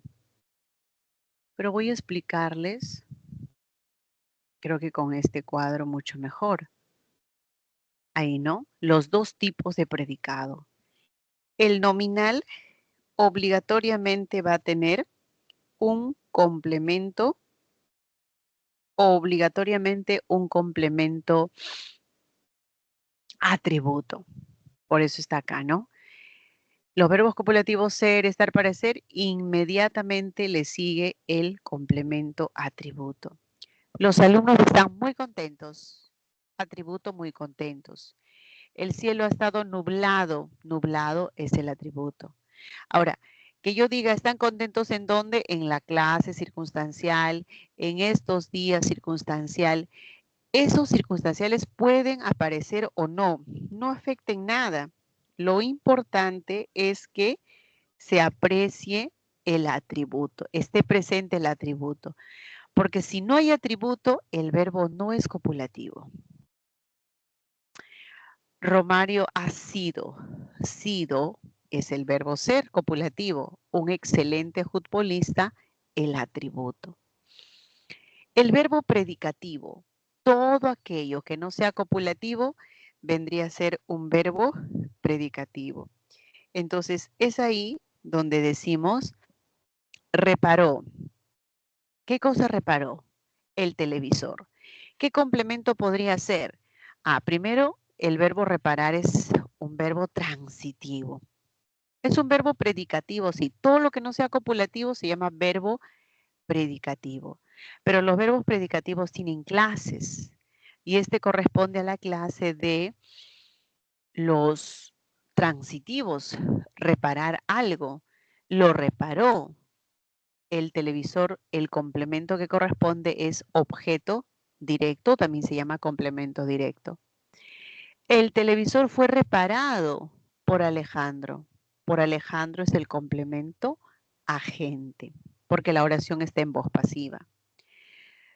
Pero voy a explicarles, creo que con este cuadro mucho mejor. Ahí, ¿no? Los dos tipos de predicado. El nominal obligatoriamente va a tener un complemento, obligatoriamente un complemento atributo. Por eso está acá, ¿no? Los verbos copulativos ser, estar, parecer, inmediatamente le sigue el complemento atributo. Los alumnos están muy contentos. Atributo muy contentos. El cielo ha estado nublado. Nublado es el atributo. Ahora, que yo diga, ¿están contentos en dónde? En la clase circunstancial, en estos días circunstancial. Esos circunstanciales pueden aparecer o no. No afecten nada. Lo importante es que se aprecie el atributo, esté presente el atributo. Porque si no hay atributo, el verbo no es copulativo. Romario ha sido. Sido es el verbo ser copulativo. Un excelente futbolista, el atributo. El verbo predicativo. Todo aquello que no sea copulativo vendría a ser un verbo predicativo. Entonces, es ahí donde decimos reparó. ¿Qué cosa reparó? El televisor. ¿Qué complemento podría ser? Primero, el verbo reparar es un verbo transitivo. Es un verbo predicativo, sí. Todo lo que no sea copulativo se llama verbo predicativo. Pero los verbos predicativos tienen clases y este corresponde a la clase de los transitivos. Reparar algo. Lo reparó. El televisor, el complemento que corresponde es objeto directo, también se llama complemento directo. El televisor fue reparado por Alejandro. Por Alejandro es el complemento agente, porque la oración está en voz pasiva.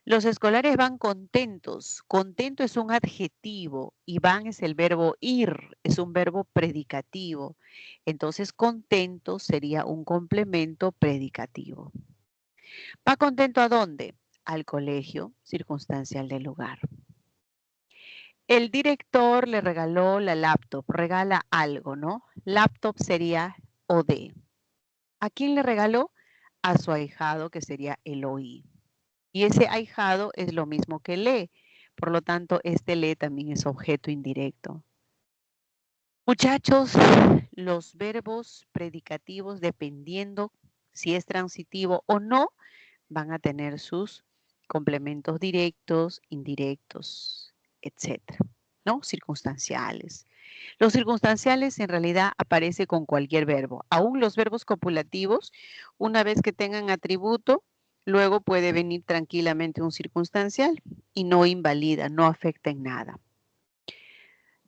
Los escolares van contentos. Contento es un adjetivo y van es el verbo ir, es un verbo predicativo. Entonces, contento sería un complemento predicativo. ¿Va contento a dónde? Al colegio circunstancial del lugar. El director le regaló la laptop, regala algo, ¿no? Laptop sería OD. ¿A quién le regaló? A su ahijado, que sería el OI. Y ese ahijado es lo mismo que lee. Por lo tanto, este lee también es objeto indirecto. Muchachos, los verbos predicativos, dependiendo si es transitivo o no, van a tener sus complementos directos, indirectos, etcétera, ¿no? Circunstanciales. Los circunstanciales en realidad aparece con cualquier verbo. Aún los verbos copulativos, una vez que tengan atributo, luego puede venir tranquilamente un circunstancial y no invalida, no afecta en nada.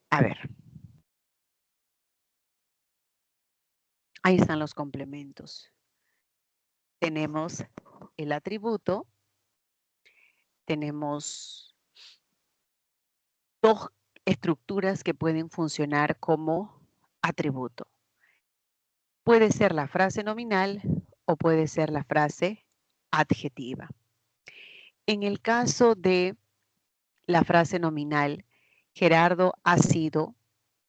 A ver. Ahí están los complementos. Tenemos el atributo, tenemos dos estructuras que pueden funcionar como atributo. Puede ser la frase nominal o puede ser la frase adjetiva. En el caso de la frase nominal, Gerardo ha sido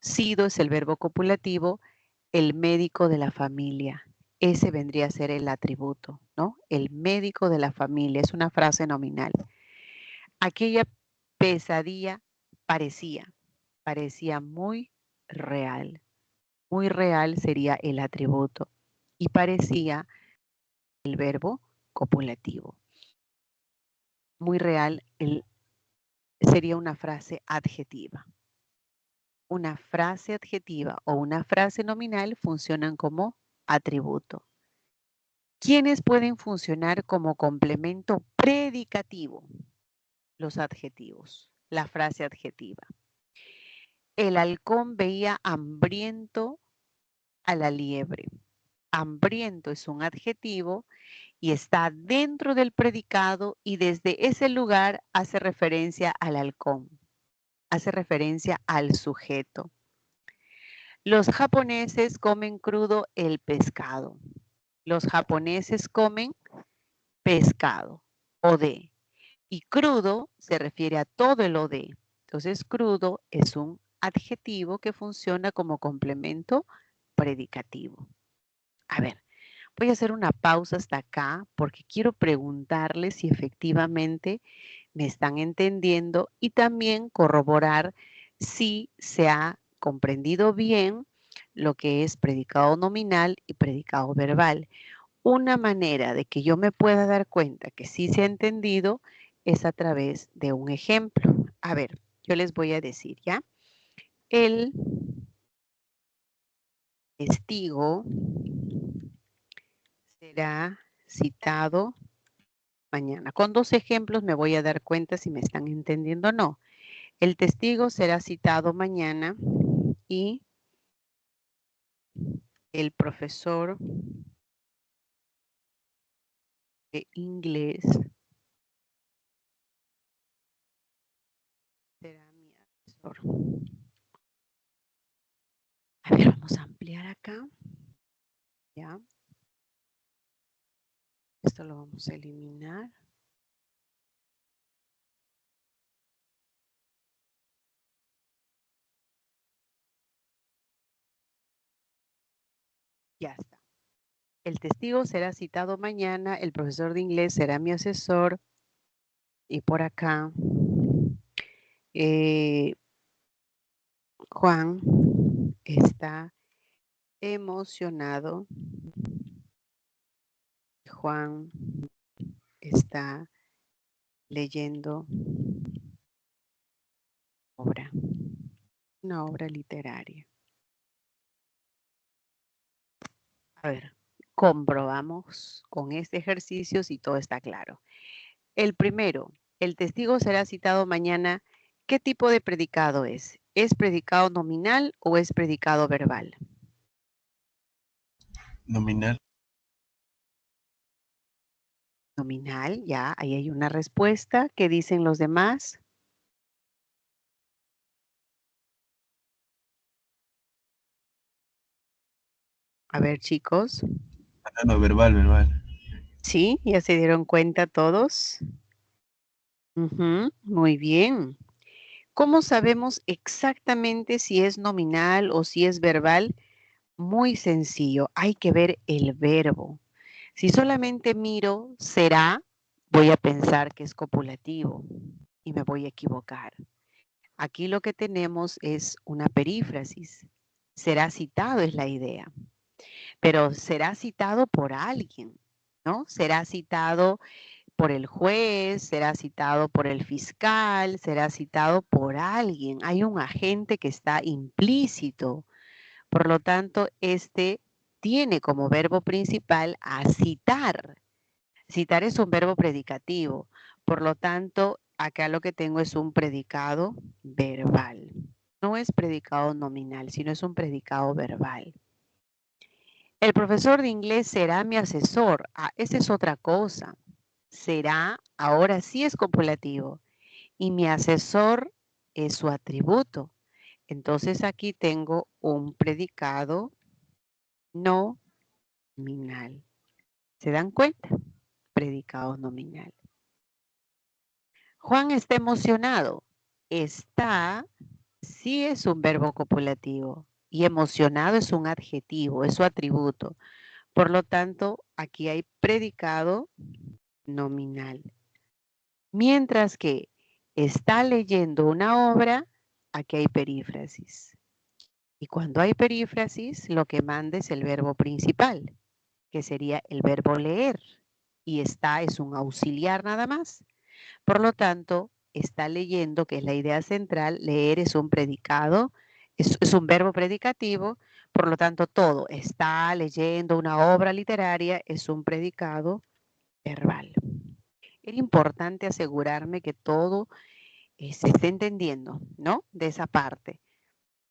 es el verbo copulativo, el médico de la familia. Ese vendría a ser el atributo, ¿no? El médico de la familia, es una frase nominal. Aquella pesadilla parecía muy real. Muy real sería el atributo y parecía el verbo copulativo. Muy real sería una frase adjetiva. Una frase adjetiva o una frase nominal funcionan como atributo. ¿Quiénes pueden funcionar como complemento predicativo? Los adjetivos, la frase adjetiva. El halcón veía hambriento a la liebre. Hambriento es un adjetivo y está dentro del predicado y desde ese lugar hace referencia al halcón, hace referencia al sujeto. Los japoneses comen crudo el pescado. Los japoneses comen pescado, OD. Y crudo se refiere a todo el OD. Entonces, crudo es un adjetivo que funciona como complemento predicativo. A ver, voy a hacer una pausa hasta acá porque quiero preguntarles si efectivamente me están entendiendo y también corroborar si se ha comprendido bien lo que es predicado nominal y predicado verbal. Una manera de que yo me pueda dar cuenta que sí se ha entendido es a través de un ejemplo. A ver, yo les voy a decir, ¿ya? El testigo será citado mañana. Con dos ejemplos me voy a dar cuenta si me están entendiendo o no. El testigo será citado mañana y el profesor de inglés será mi asesor. A ver, vamos a ampliar acá. Ya. Esto lo vamos a eliminar. Ya está. El testigo será citado mañana, el profesor de inglés será mi asesor. Y por acá, Juan está emocionado. Juan está leyendo una obra literaria. A ver, comprobamos con este ejercicio si todo está claro. El primero, el testigo será citado mañana. ¿Qué tipo de predicado es? ¿Es predicado nominal o es predicado verbal? Nominal. Nominal, ya, ahí hay una respuesta. ¿Qué dicen los demás? A ver, chicos. No, verbal. ¿Sí? ¿Ya se dieron cuenta todos? Muy bien. ¿Cómo sabemos exactamente si es nominal o si es verbal? Muy sencillo, hay que ver el verbo. Si solamente miro será, voy a pensar que es copulativo y me voy a equivocar. Aquí lo que tenemos es una perífrasis. Será citado es la idea, pero será citado por alguien, ¿no? Será citado por el juez, será citado por el fiscal, será citado por alguien. Hay un agente que está implícito. Por lo tanto, este tiene como verbo principal a citar. Citar es un verbo predicativo. Por lo tanto, acá lo que tengo es un predicado verbal. No es predicado nominal, sino es un predicado verbal. El profesor de inglés será mi asesor. Ah, esa es otra cosa. Será, ahora sí es copulativo. Y mi asesor es su atributo. Entonces aquí tengo un predicado nominal. ¿Se dan cuenta? Predicado nominal. Juan está emocionado. Está, sí es un verbo copulativo. Y emocionado es un adjetivo, es su atributo. Por lo tanto, aquí hay predicado nominal. Mientras que está leyendo una obra, aquí hay perífrasis. Y cuando hay perífrasis, lo que manda es el verbo principal, que sería el verbo leer. Y está es un auxiliar nada más. Por lo tanto, está leyendo, que es la idea central. Leer es un predicado, es un verbo predicativo. Por lo tanto, todo está leyendo una obra literaria es un predicado verbal. Era importante asegurarme que todo se esté entendiendo, ¿no? De esa parte.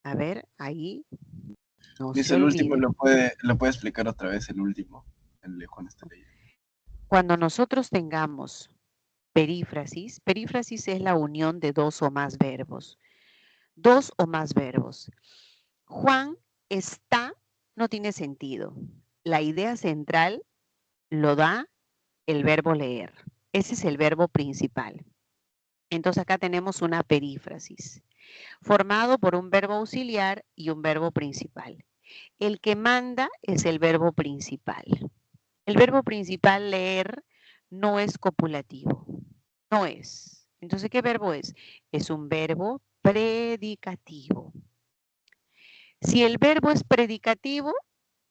A ver, ahí no Dice se el último, olvide. lo puede explicar otra vez el último. El de Juan Estrella. Cuando nosotros tengamos perífrasis, perífrasis es la unión de dos o más verbos. Dos o más verbos. Juan está, no tiene sentido. La idea central lo da el verbo leer. Ese es el verbo principal. Entonces acá tenemos una perífrasis, formado por un verbo auxiliar y un verbo principal. El que manda es el verbo principal. El verbo principal, leer, no es copulativo. No es. Entonces, ¿qué verbo es? Es un verbo predicativo. Si el verbo es predicativo,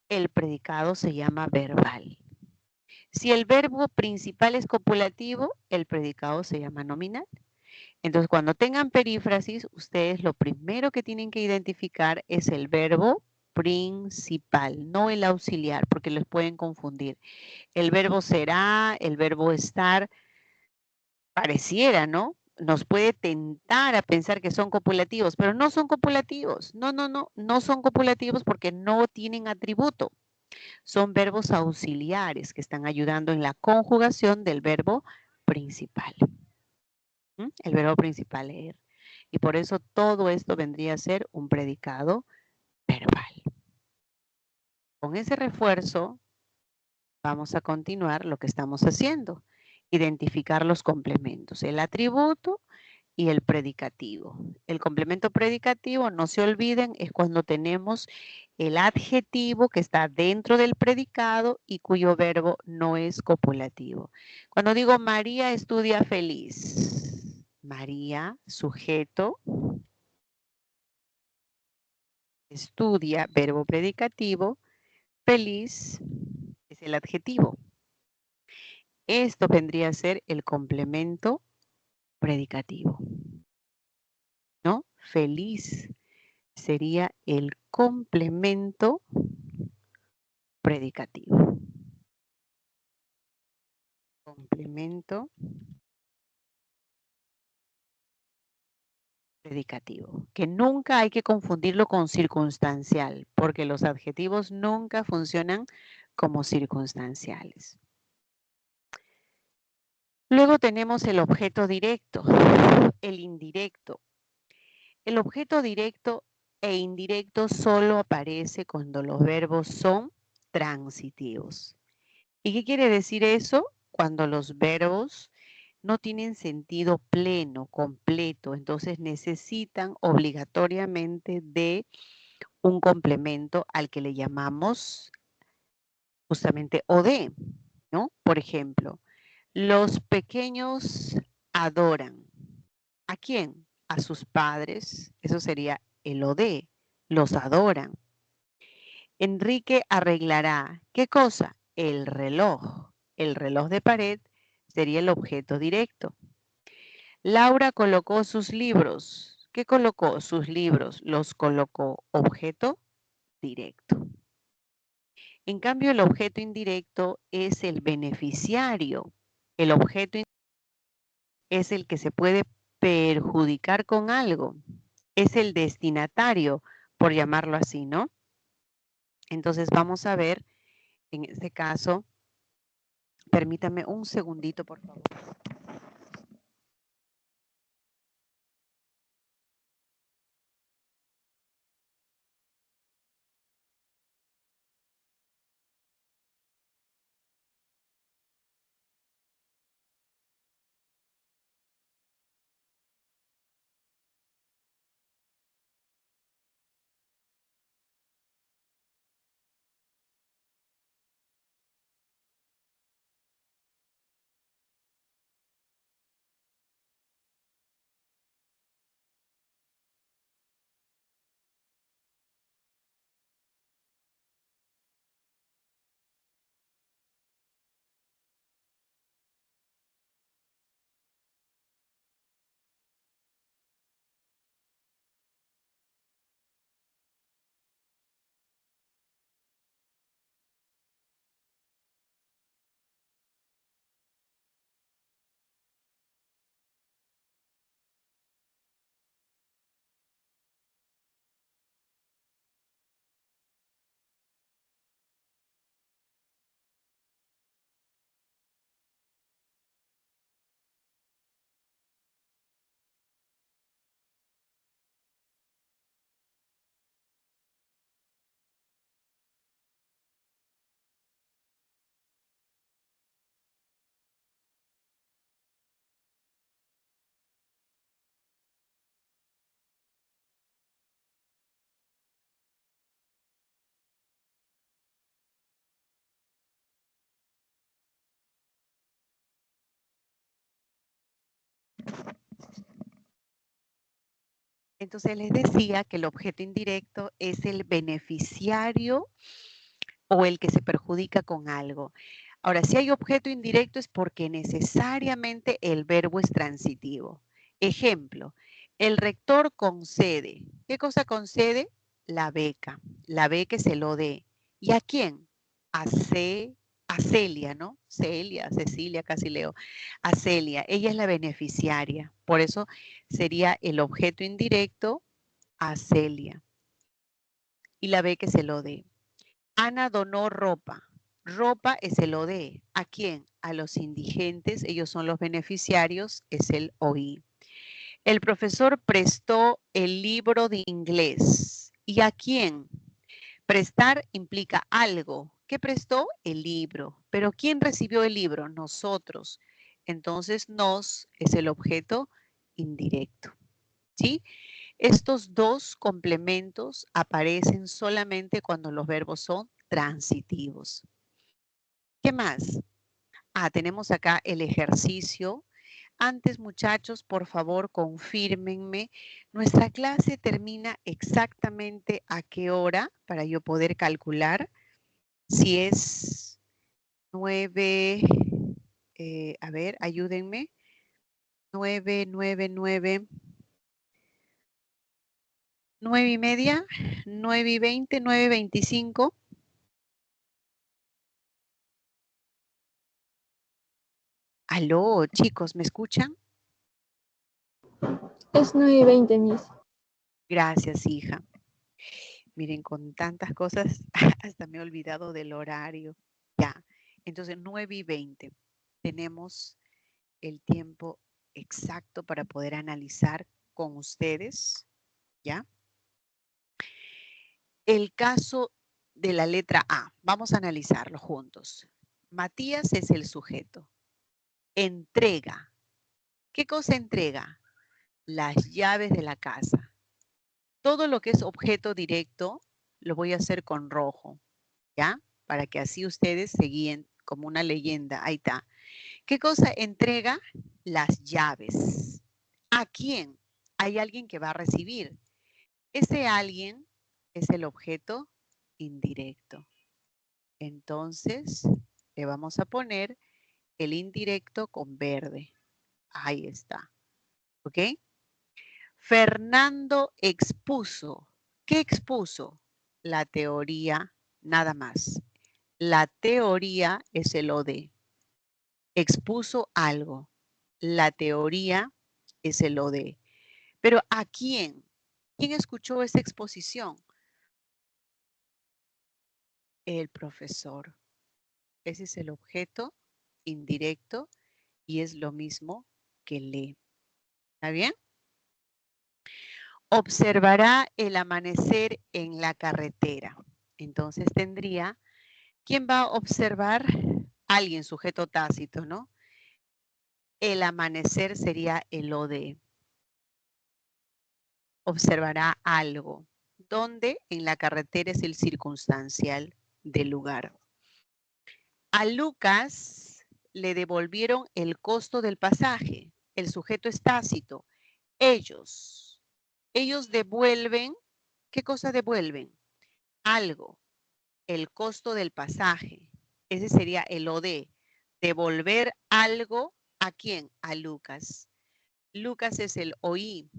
el predicado se llama verbal. Si el verbo principal es copulativo, el predicado se llama nominal. Entonces, cuando tengan perífrasis, ustedes lo primero que tienen que identificar es el verbo principal, no el auxiliar, porque los pueden confundir. El verbo será, el verbo estar, pareciera, ¿no? nos puede tentar a pensar que son copulativos, pero no son copulativos. No son copulativos porque no tienen atributo. Son verbos auxiliares que están ayudando en la conjugación del verbo principal. El verbo principal, leer. Y por eso todo esto vendría a ser un predicado verbal. Con ese refuerzo, vamos a continuar lo que estamos haciendo. Identificar los complementos, el atributo y el predicativo. El complemento predicativo, no se olviden, es cuando tenemos el adjetivo que está dentro del predicado y cuyo verbo no es copulativo. Cuando digo María estudia feliz, María, sujeto, estudia, verbo predicativo, feliz es el adjetivo. Esto vendría a ser el complemento predicativo, ¿no? Feliz sería el complemento predicativo. Complemento predicativo, que nunca hay que confundirlo con circunstancial, porque los adjetivos nunca funcionan como circunstanciales. Luego tenemos el objeto directo, el indirecto. El objeto directo e indirecto solo aparece cuando los verbos son transitivos. ¿Y qué quiere decir eso? Cuando los verbos no tienen sentido pleno, completo, entonces necesitan obligatoriamente de un complemento al que le llamamos justamente OD, ¿no? Por ejemplo, los pequeños adoran. ¿A quién? A sus padres. Eso sería el OD. Los adoran. Enrique arreglará. ¿Qué cosa? El reloj. El reloj de pared sería el objeto directo. Laura colocó sus libros. ¿Qué colocó? Sus libros. Los colocó. Objeto directo. En cambio, el objeto indirecto es el beneficiario. El objeto es el que se puede perjudicar con algo. Es el destinatario, por llamarlo así, ¿no? Entonces vamos a ver, en este caso, permítame un segundito, por favor. Entonces les decía que el objeto indirecto es el beneficiario o el que se perjudica con algo. Ahora, si hay objeto indirecto es porque necesariamente el verbo es transitivo. Ejemplo, el rector concede. ¿Qué cosa concede? La beca. La beca se lo dé. ¿Y a quién? A C, a Celia, ¿no? Celia, Cecilia, casi leo. A Celia, ella es la beneficiaria. Por eso sería el objeto indirecto a Celia. Y la B que se lo dé. Ana donó ropa. Ropa es el OD. ¿A quién? A los indigentes. Ellos son los beneficiarios. Es el OI. El profesor prestó el libro de inglés. ¿Y a quién? Prestar implica algo. ¿Qué prestó? El libro. ¿Pero quién recibió el libro? Nosotros. Entonces, nos es el objeto indirecto. ¿Sí? Estos dos complementos aparecen solamente cuando los verbos son transitivos. ¿Qué más? Tenemos acá el ejercicio. Antes, muchachos, por favor, confírmenme. ¿Nuestra clase termina exactamente a qué hora para yo poder calcular? Si es 9, a ver, ayúdenme. 9, 9, 9. 9:30, 9:20, 9:25. Aló, chicos, ¿me escuchan? Es 9:20, Miss. Gracias, hija. Miren, con tantas cosas, hasta me he olvidado del horario. Ya, entonces 9:20. Tenemos el tiempo exacto para poder analizar con ustedes, ¿ya? El caso de la letra A. Vamos a analizarlo juntos. Matías es el sujeto. Entrega. ¿Qué cosa entrega? Las llaves de la casa. Todo lo que es objeto directo lo voy a hacer con rojo, ¿ya? Para que así ustedes se guíen como una leyenda. Ahí está. ¿Qué cosa entrega? Las llaves. ¿A quién? Hay alguien que va a recibir. Ese alguien es el objeto indirecto. Entonces, le vamos a poner el indirecto con verde. Ahí está. ¿Ok? Fernando expuso. ¿Qué expuso? La teoría, nada más. La teoría es el OD. Expuso algo. La teoría es el OD. Pero ¿a quién? ¿Quién escuchó esa exposición? El profesor. Ese es el objeto indirecto y es lo mismo que lee. ¿Está bien? Observará el amanecer en la carretera. Entonces tendría, ¿quién va a observar? Alguien, sujeto tácito, ¿no? El amanecer sería el OD. Observará algo. ¿Dónde? En la carretera es el circunstancial del lugar. A Lucas le devolvieron el costo del pasaje. El sujeto es tácito. Ellos devuelven, ¿qué cosa devuelven? Algo, el costo del pasaje. Ese sería el OD. Devolver algo, ¿a quién? A Lucas. Lucas es el OI.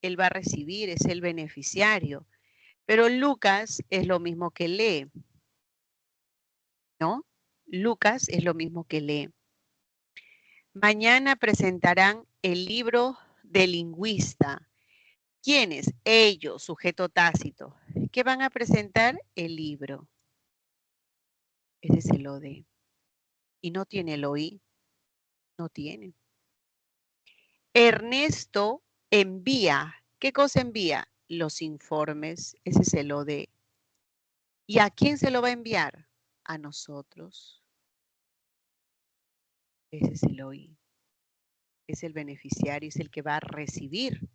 Él va a recibir, es el beneficiario. Pero Lucas es lo mismo que lee, ¿no? Lucas es lo mismo que lee. Mañana presentarán el libro del lingüista. ¿Quiénes? Ellos, sujeto tácito. ¿Qué van a presentar? El libro. Ese es el OD. Y no tiene el OI. No tiene. Ernesto envía. ¿Qué cosa envía? Los informes. Ese es el OD. ¿Y a quién se lo va a enviar? A nosotros. Ese es el OI. Es el beneficiario, es el que va a recibir.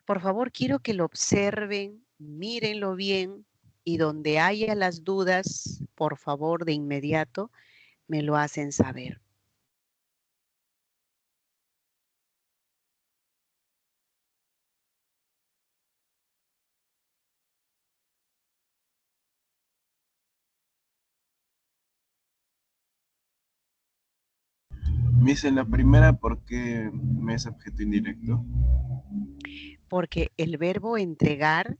Por favor, quiero que lo observen, mírenlo bien y donde haya las dudas, por favor, de inmediato, me lo hacen saber. Miss, en la primera, ¿por qué me es objeto indirecto? Porque el verbo entregar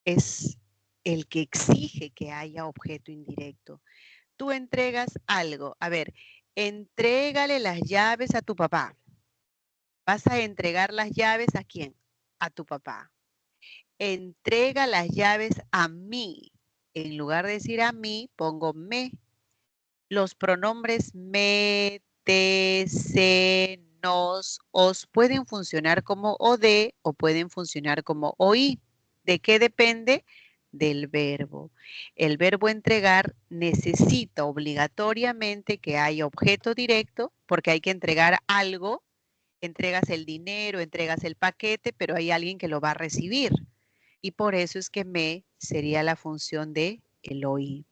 es el que exige que haya objeto indirecto. Tú entregas algo. A ver, entrégale las llaves a tu papá. ¿Vas a entregar las llaves a quién? A tu papá. Entrega las llaves a mí. En lugar de decir a mí, pongo me. Los pronombres me, te, se, nos, os pueden funcionar como o de o pueden funcionar como oí. ¿De qué depende? Del verbo. El verbo entregar necesita obligatoriamente que haya objeto directo porque hay que entregar algo. Entregas el dinero, entregas el paquete, pero hay alguien que lo va a recibir. Y por eso es que me sería la función de el oí.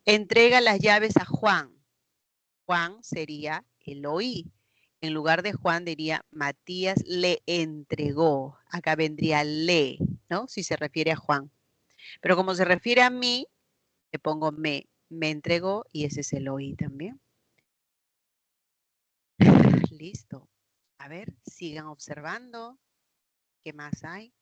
Entrega las llaves a Juan. Juan sería el oí. En lugar de Juan diría Matías le entregó. Acá vendría le, ¿no? Si se refiere a Juan. Pero como se refiere a mí, le pongo me entregó y ese es el oí también. Listo. A ver, sigan observando. ¿Qué más hay?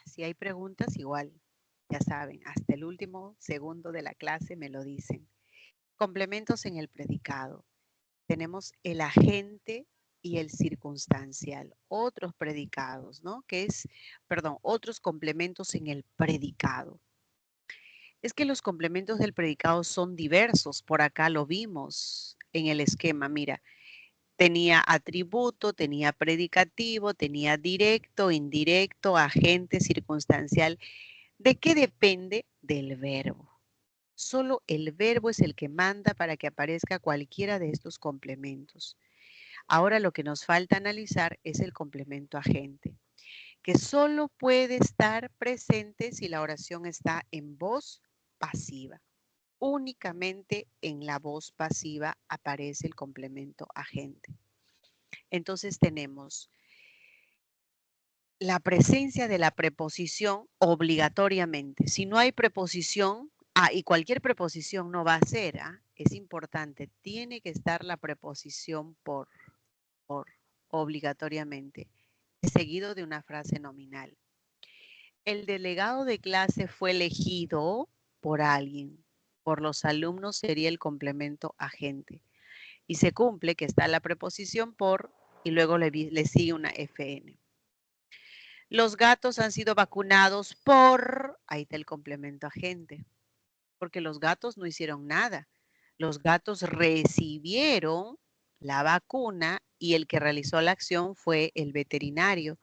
Si hay preguntas, igual, ya saben, hasta el último segundo de la clase me lo dicen. Complementos en el predicado. Tenemos el agente y el circunstancial. Otros predicados, ¿no? Otros complementos en el predicado. Es que los complementos del predicado son diversos. Por acá lo vimos en el esquema. Mira, tenía atributo, tenía predicativo, tenía directo, indirecto, agente, circunstancial. ¿De qué depende? Del verbo. Solo el verbo es el que manda para que aparezca cualquiera de estos complementos. Ahora lo que nos falta analizar es el complemento agente, que solo puede estar presente si la oración está en voz pasiva. Únicamente en la voz pasiva aparece el complemento agente. Entonces tenemos la presencia de la preposición obligatoriamente. Si no hay preposición, y cualquier preposición no va a ser, es importante, tiene que estar la preposición por obligatoriamente, seguido de una frase nominal. El delegado de clase fue elegido por alguien. Por los alumnos sería el complemento agente. Y se cumple que está la preposición por y luego le sigue una FN. Los gatos han sido vacunados por, ahí está el complemento agente, porque los gatos no hicieron nada. Los gatos recibieron la vacuna y el que realizó la acción fue el veterinario.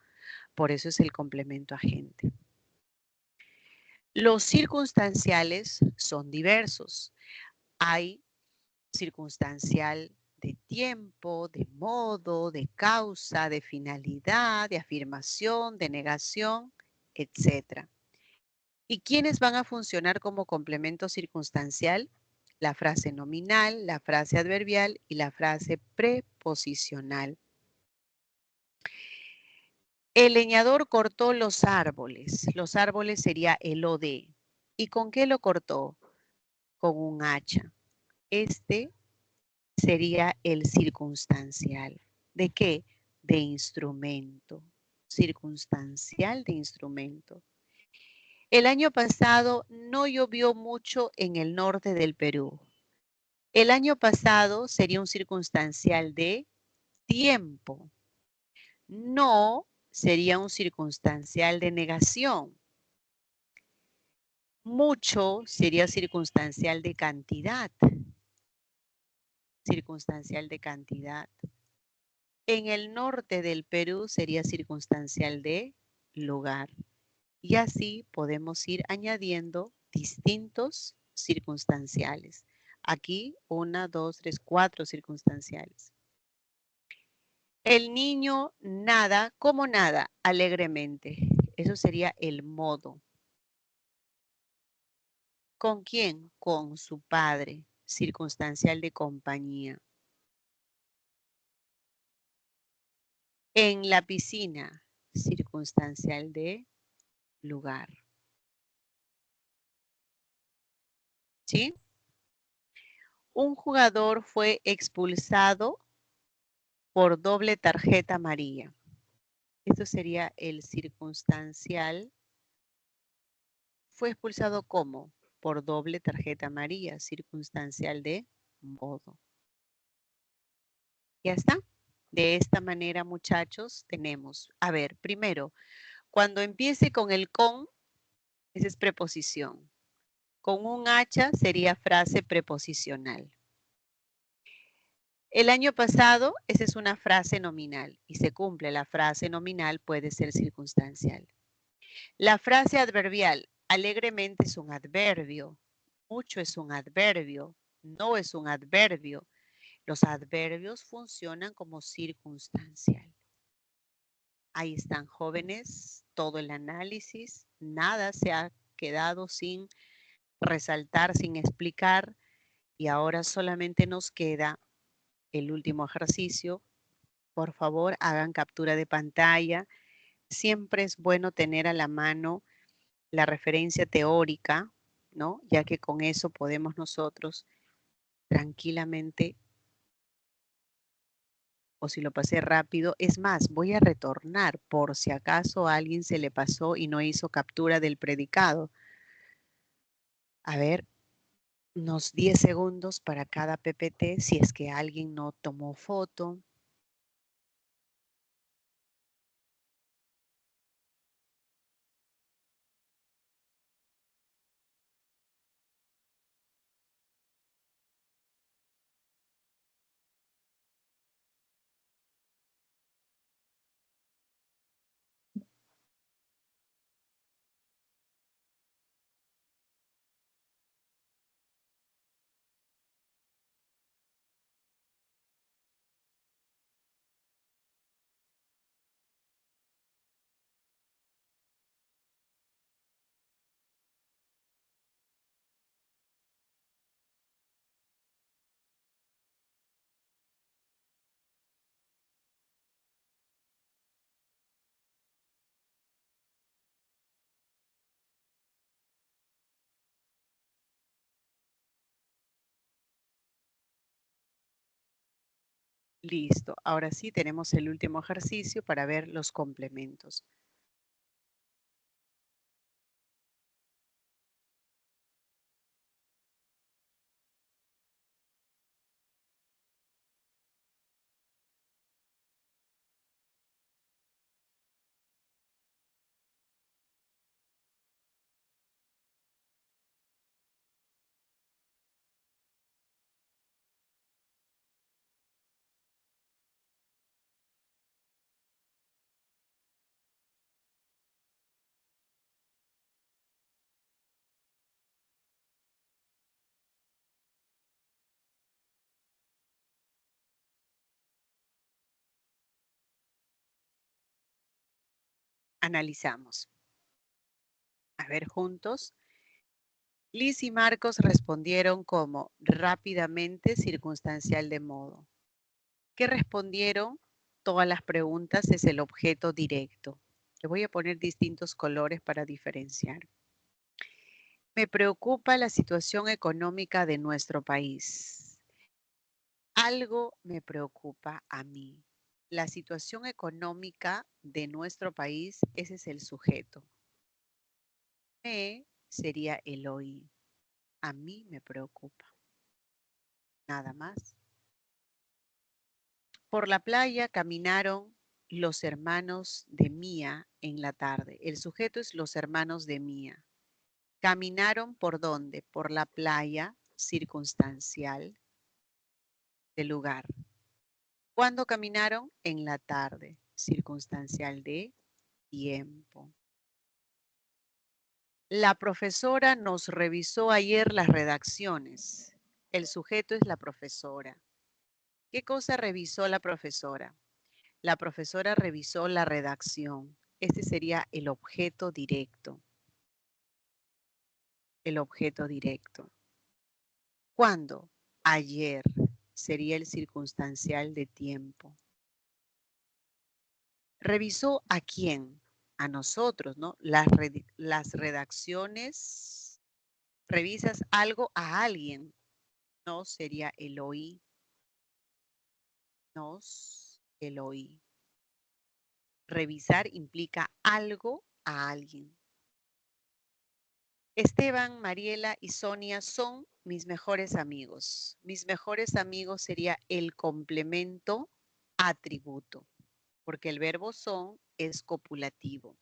Por eso es el complemento agente. Los circunstanciales son diversos. Hay circunstancial de tiempo, de modo, de causa, de finalidad, de afirmación, de negación, etc. ¿Y quiénes van a funcionar como complemento circunstancial? La frase nominal, la frase adverbial y la frase preposicional. El leñador cortó los árboles. Los árboles sería el OD. ¿Y con qué lo cortó? Con un hacha. Este sería el circunstancial. ¿De qué? De instrumento. Circunstancial de instrumento. El año pasado no llovió mucho en el norte del Perú. El año pasado sería un circunstancial de tiempo. No sería un circunstancial de negación. Mucho sería circunstancial de cantidad. Circunstancial de cantidad. En el norte del Perú sería circunstancial de lugar. Y así podemos ir añadiendo distintos circunstanciales. Aquí, 1, 2, 3, 4 circunstanciales. El niño nada, ¿cómo nada? Alegremente. Eso sería el modo. ¿Con quién? Con su padre. Circunstancial de compañía. En la piscina. Circunstancial de lugar. ¿Sí? Un jugador fue expulsado por doble tarjeta amarilla. Esto sería el circunstancial. Fue expulsado ¿cómo? Por doble tarjeta amarilla, circunstancial de modo. ¿Ya está? De esta manera, muchachos, tenemos, a ver, primero, cuando empiece con el con, esa es preposición. Con un hacha sería frase preposicional. El año pasado, esa es una frase nominal y se cumple la frase nominal, puede ser circunstancial. La frase adverbial, alegremente es un adverbio, mucho es un adverbio, no es un adverbio. Los adverbios funcionan como circunstancial. Ahí están, jóvenes, todo el análisis, nada se ha quedado sin resaltar, sin explicar, y ahora solamente nos queda el último ejercicio. Por favor, hagan captura de pantalla. Siempre es bueno tener a la mano la referencia teórica, ¿no? Ya que con eso podemos nosotros tranquilamente, o si lo pasé rápido, es más, voy a retornar por si acaso a alguien se le pasó y no hizo captura del predicado. A ver, unos 10 segundos para cada PPT si es que alguien no tomó foto. Listo, ahora sí tenemos el último ejercicio para ver los complementos. Analizamos. A ver juntos. Liz y Marcos respondieron como rápidamente, circunstancial de modo. ¿Qué respondieron? Todas las preguntas es el objeto directo. Le voy a poner distintos colores para diferenciar. Me preocupa la situación económica de nuestro país. Algo me preocupa a mí. La situación económica de nuestro país, ese es el sujeto. Me sería el oí. A mí me preocupa. Nada más. Por la playa caminaron los hermanos de Mía en la tarde. El sujeto es los hermanos de Mía. ¿Caminaron por dónde? Por la playa circunstancial del lugar. ¿Cuándo caminaron? En la tarde. Circunstancial de tiempo. La profesora nos revisó ayer las redacciones. El sujeto es la profesora. ¿Qué cosa revisó la profesora? La profesora revisó la redacción. Este sería el objeto directo. El objeto directo. ¿Cuándo? Ayer. Sería el circunstancial de tiempo. ¿Revisó a quién? A nosotros, ¿no? Las redacciones. ¿Revisas algo a alguien? No, sería el oí. Nos, el oí. Revisar implica algo a alguien. Esteban, Mariela y Sonia son mis mejores amigos. Mis mejores amigos sería el complemento atributo, porque el verbo son es copulativo.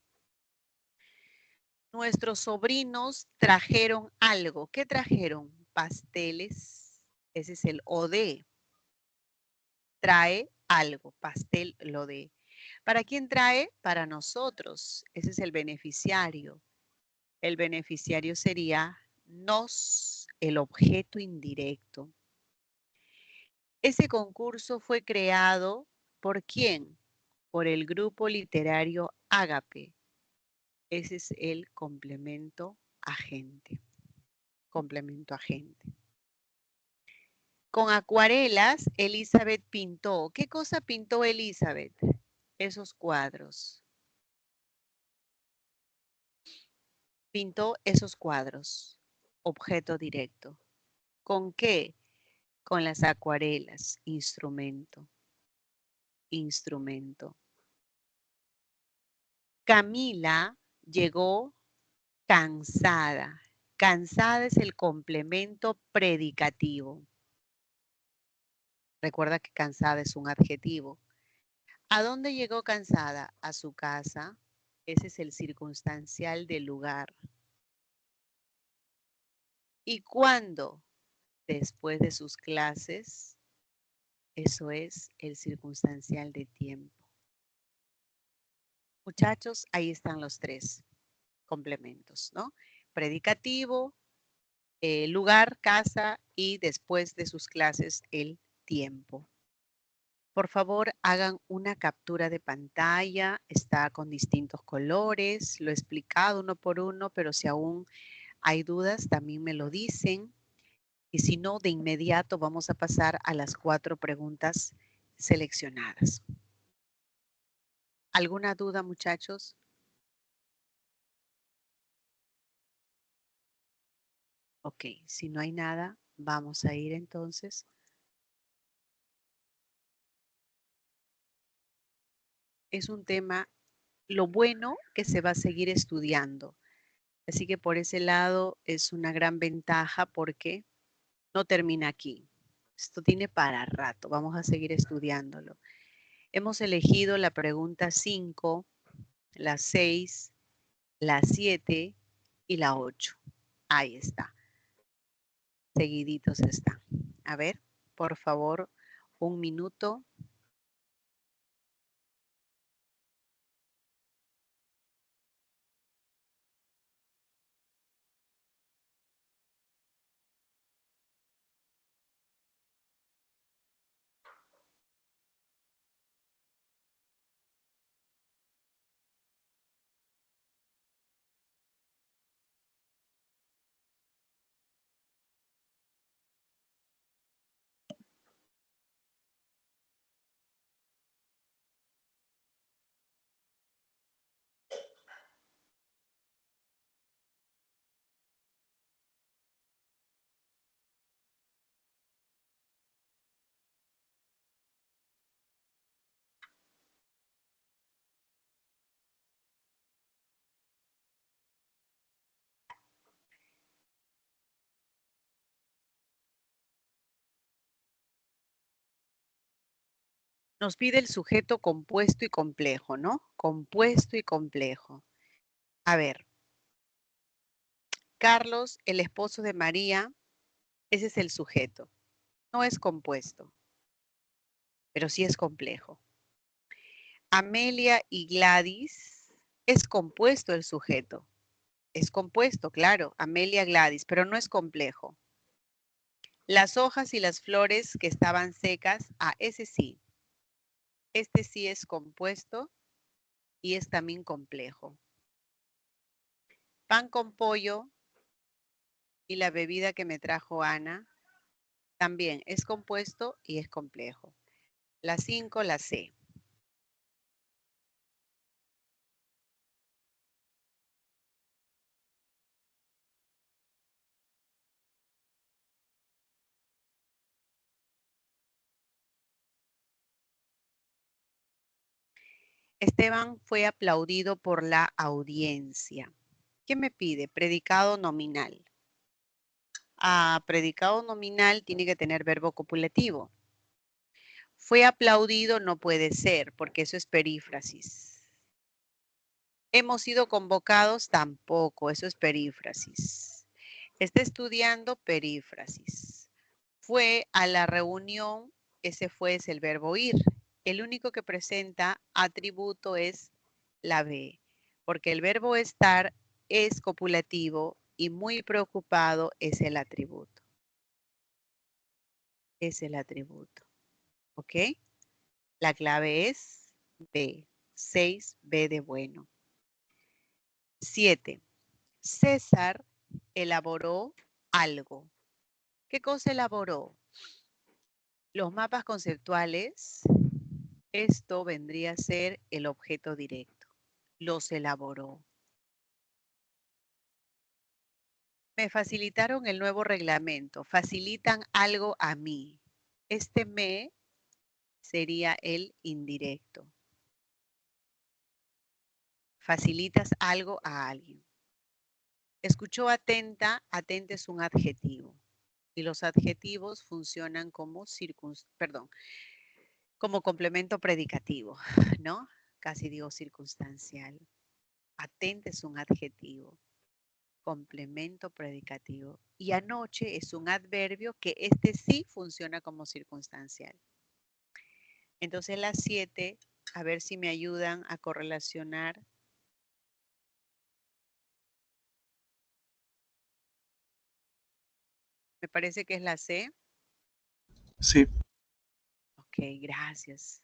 Nuestros sobrinos trajeron algo. ¿Qué trajeron? Pasteles. Ese es el OD. Trae algo. Pastel, lo de. ¿Para quién trae? Para nosotros. Ese es el beneficiario. El beneficiario sería nos, el objeto indirecto. Ese concurso fue creado ¿por quién? Por el grupo literario Ágape. Ese es el complemento agente. Complemento agente. Con acuarelas, Elizabeth pintó. ¿Qué cosa pintó Elizabeth? Esos cuadros. Pintó esos cuadros. Objeto directo. ¿Con qué? Con las acuarelas. Instrumento. Instrumento. Camila llegó cansada. Cansada es el complemento predicativo. Recuerda que cansada es un adjetivo. ¿A dónde llegó cansada? A su casa. Ese es el circunstancial del lugar. ¿Y cuándo? Después de sus clases. Eso es el circunstancial de tiempo. Muchachos, ahí están los tres complementos, ¿no? Predicativo, lugar, casa y después de sus clases el tiempo. Por favor, hagan una captura de pantalla. Está con distintos colores. Lo he explicado uno por uno, pero si aún hay dudas, también me lo dicen. Y si no, de inmediato vamos a pasar a las 4 preguntas seleccionadas. ¿Alguna duda, muchachos? Ok, si no hay nada, vamos a ir entonces. Es un tema, lo bueno que se va a seguir estudiando. Así que por ese lado es una gran ventaja porque no termina aquí. Esto tiene para rato, vamos a seguir estudiándolo. Hemos elegido la pregunta 5, la 6, la 7 y la 8. Ahí está. Seguiditos están. A ver, por favor, un minuto. Nos pide el sujeto compuesto y complejo, ¿no? Compuesto y complejo. A ver. Carlos, el esposo de María, ese es el sujeto. No es compuesto. pero sí es complejo. Amelia y Gladys, es compuesto el sujeto. Es compuesto, claro, Amelia, Gladys, pero no es complejo. Las hojas y las flores que estaban secas, ese sí. Este sí es compuesto y es también complejo. Pan con pollo y la bebida que me trajo Ana, también es compuesto y es complejo. La 5, la C. Esteban fue aplaudido por la audiencia. ¿Qué me pide? Predicado nominal. Predicado nominal tiene que tener verbo copulativo. Fue aplaudido no puede ser, porque eso es perífrasis. Hemos sido convocados tampoco, eso es perífrasis. Está estudiando, perífrasis. Fue a la reunión, ese fue es el verbo ir. El único que presenta atributo es la B, porque el verbo estar es copulativo y muy preocupado es el atributo. Es el atributo. ¿Ok? La clave es B. 6, B de bueno. 7. César elaboró algo. ¿Qué cosa elaboró? Los mapas conceptuales. Esto vendría a ser el objeto directo. Los elaboró. Me facilitaron el nuevo reglamento. Facilitan algo a mí. Este me sería el indirecto. Facilitas algo a alguien. Escuchó atenta. Atenta es un adjetivo. Y los adjetivos funcionan como como complemento predicativo, ¿no? Casi digo circunstancial. Atenta es un adjetivo. Complemento predicativo. Y anoche es un adverbio que este sí funciona como circunstancial. Entonces las 7, a ver si me ayudan a correlacionar. Me parece que es la C. Sí. Ok, gracias.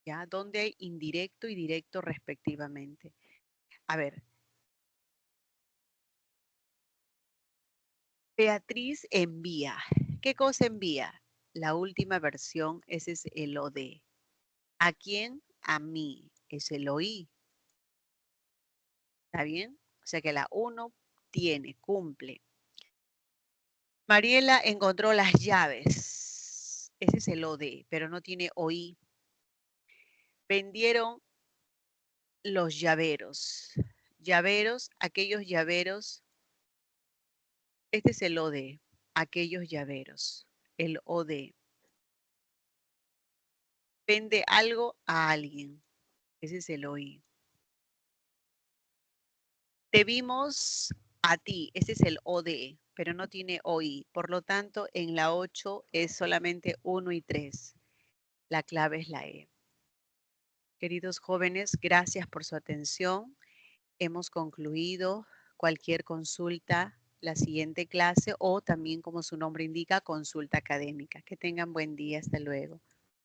¿Ya? Donde hay indirecto y directo respectivamente. A ver. Beatriz envía. ¿Qué cosa envía? La última versión, ese es el OD. ¿A quién? A mí. Es el oí. ¿Está bien? O sea que la 1 cumple. Mariela encontró las llaves. Ese es el OD, pero no tiene oí. Vendieron los llaveros. Llaveros, aquellos llaveros. Este es el OD. Aquellos llaveros. El OD. Vende algo a alguien. Ese es el oí. Te vimos a ti. Ese es el OD, pero no tiene oí. Por lo tanto, en la 8 es solamente 1 y 3. La clave es la E. Queridos jóvenes, gracias por su atención. Hemos concluido. Cualquier consulta, la siguiente clase o también, como su nombre indica, consulta académica. Que tengan buen día. Hasta luego.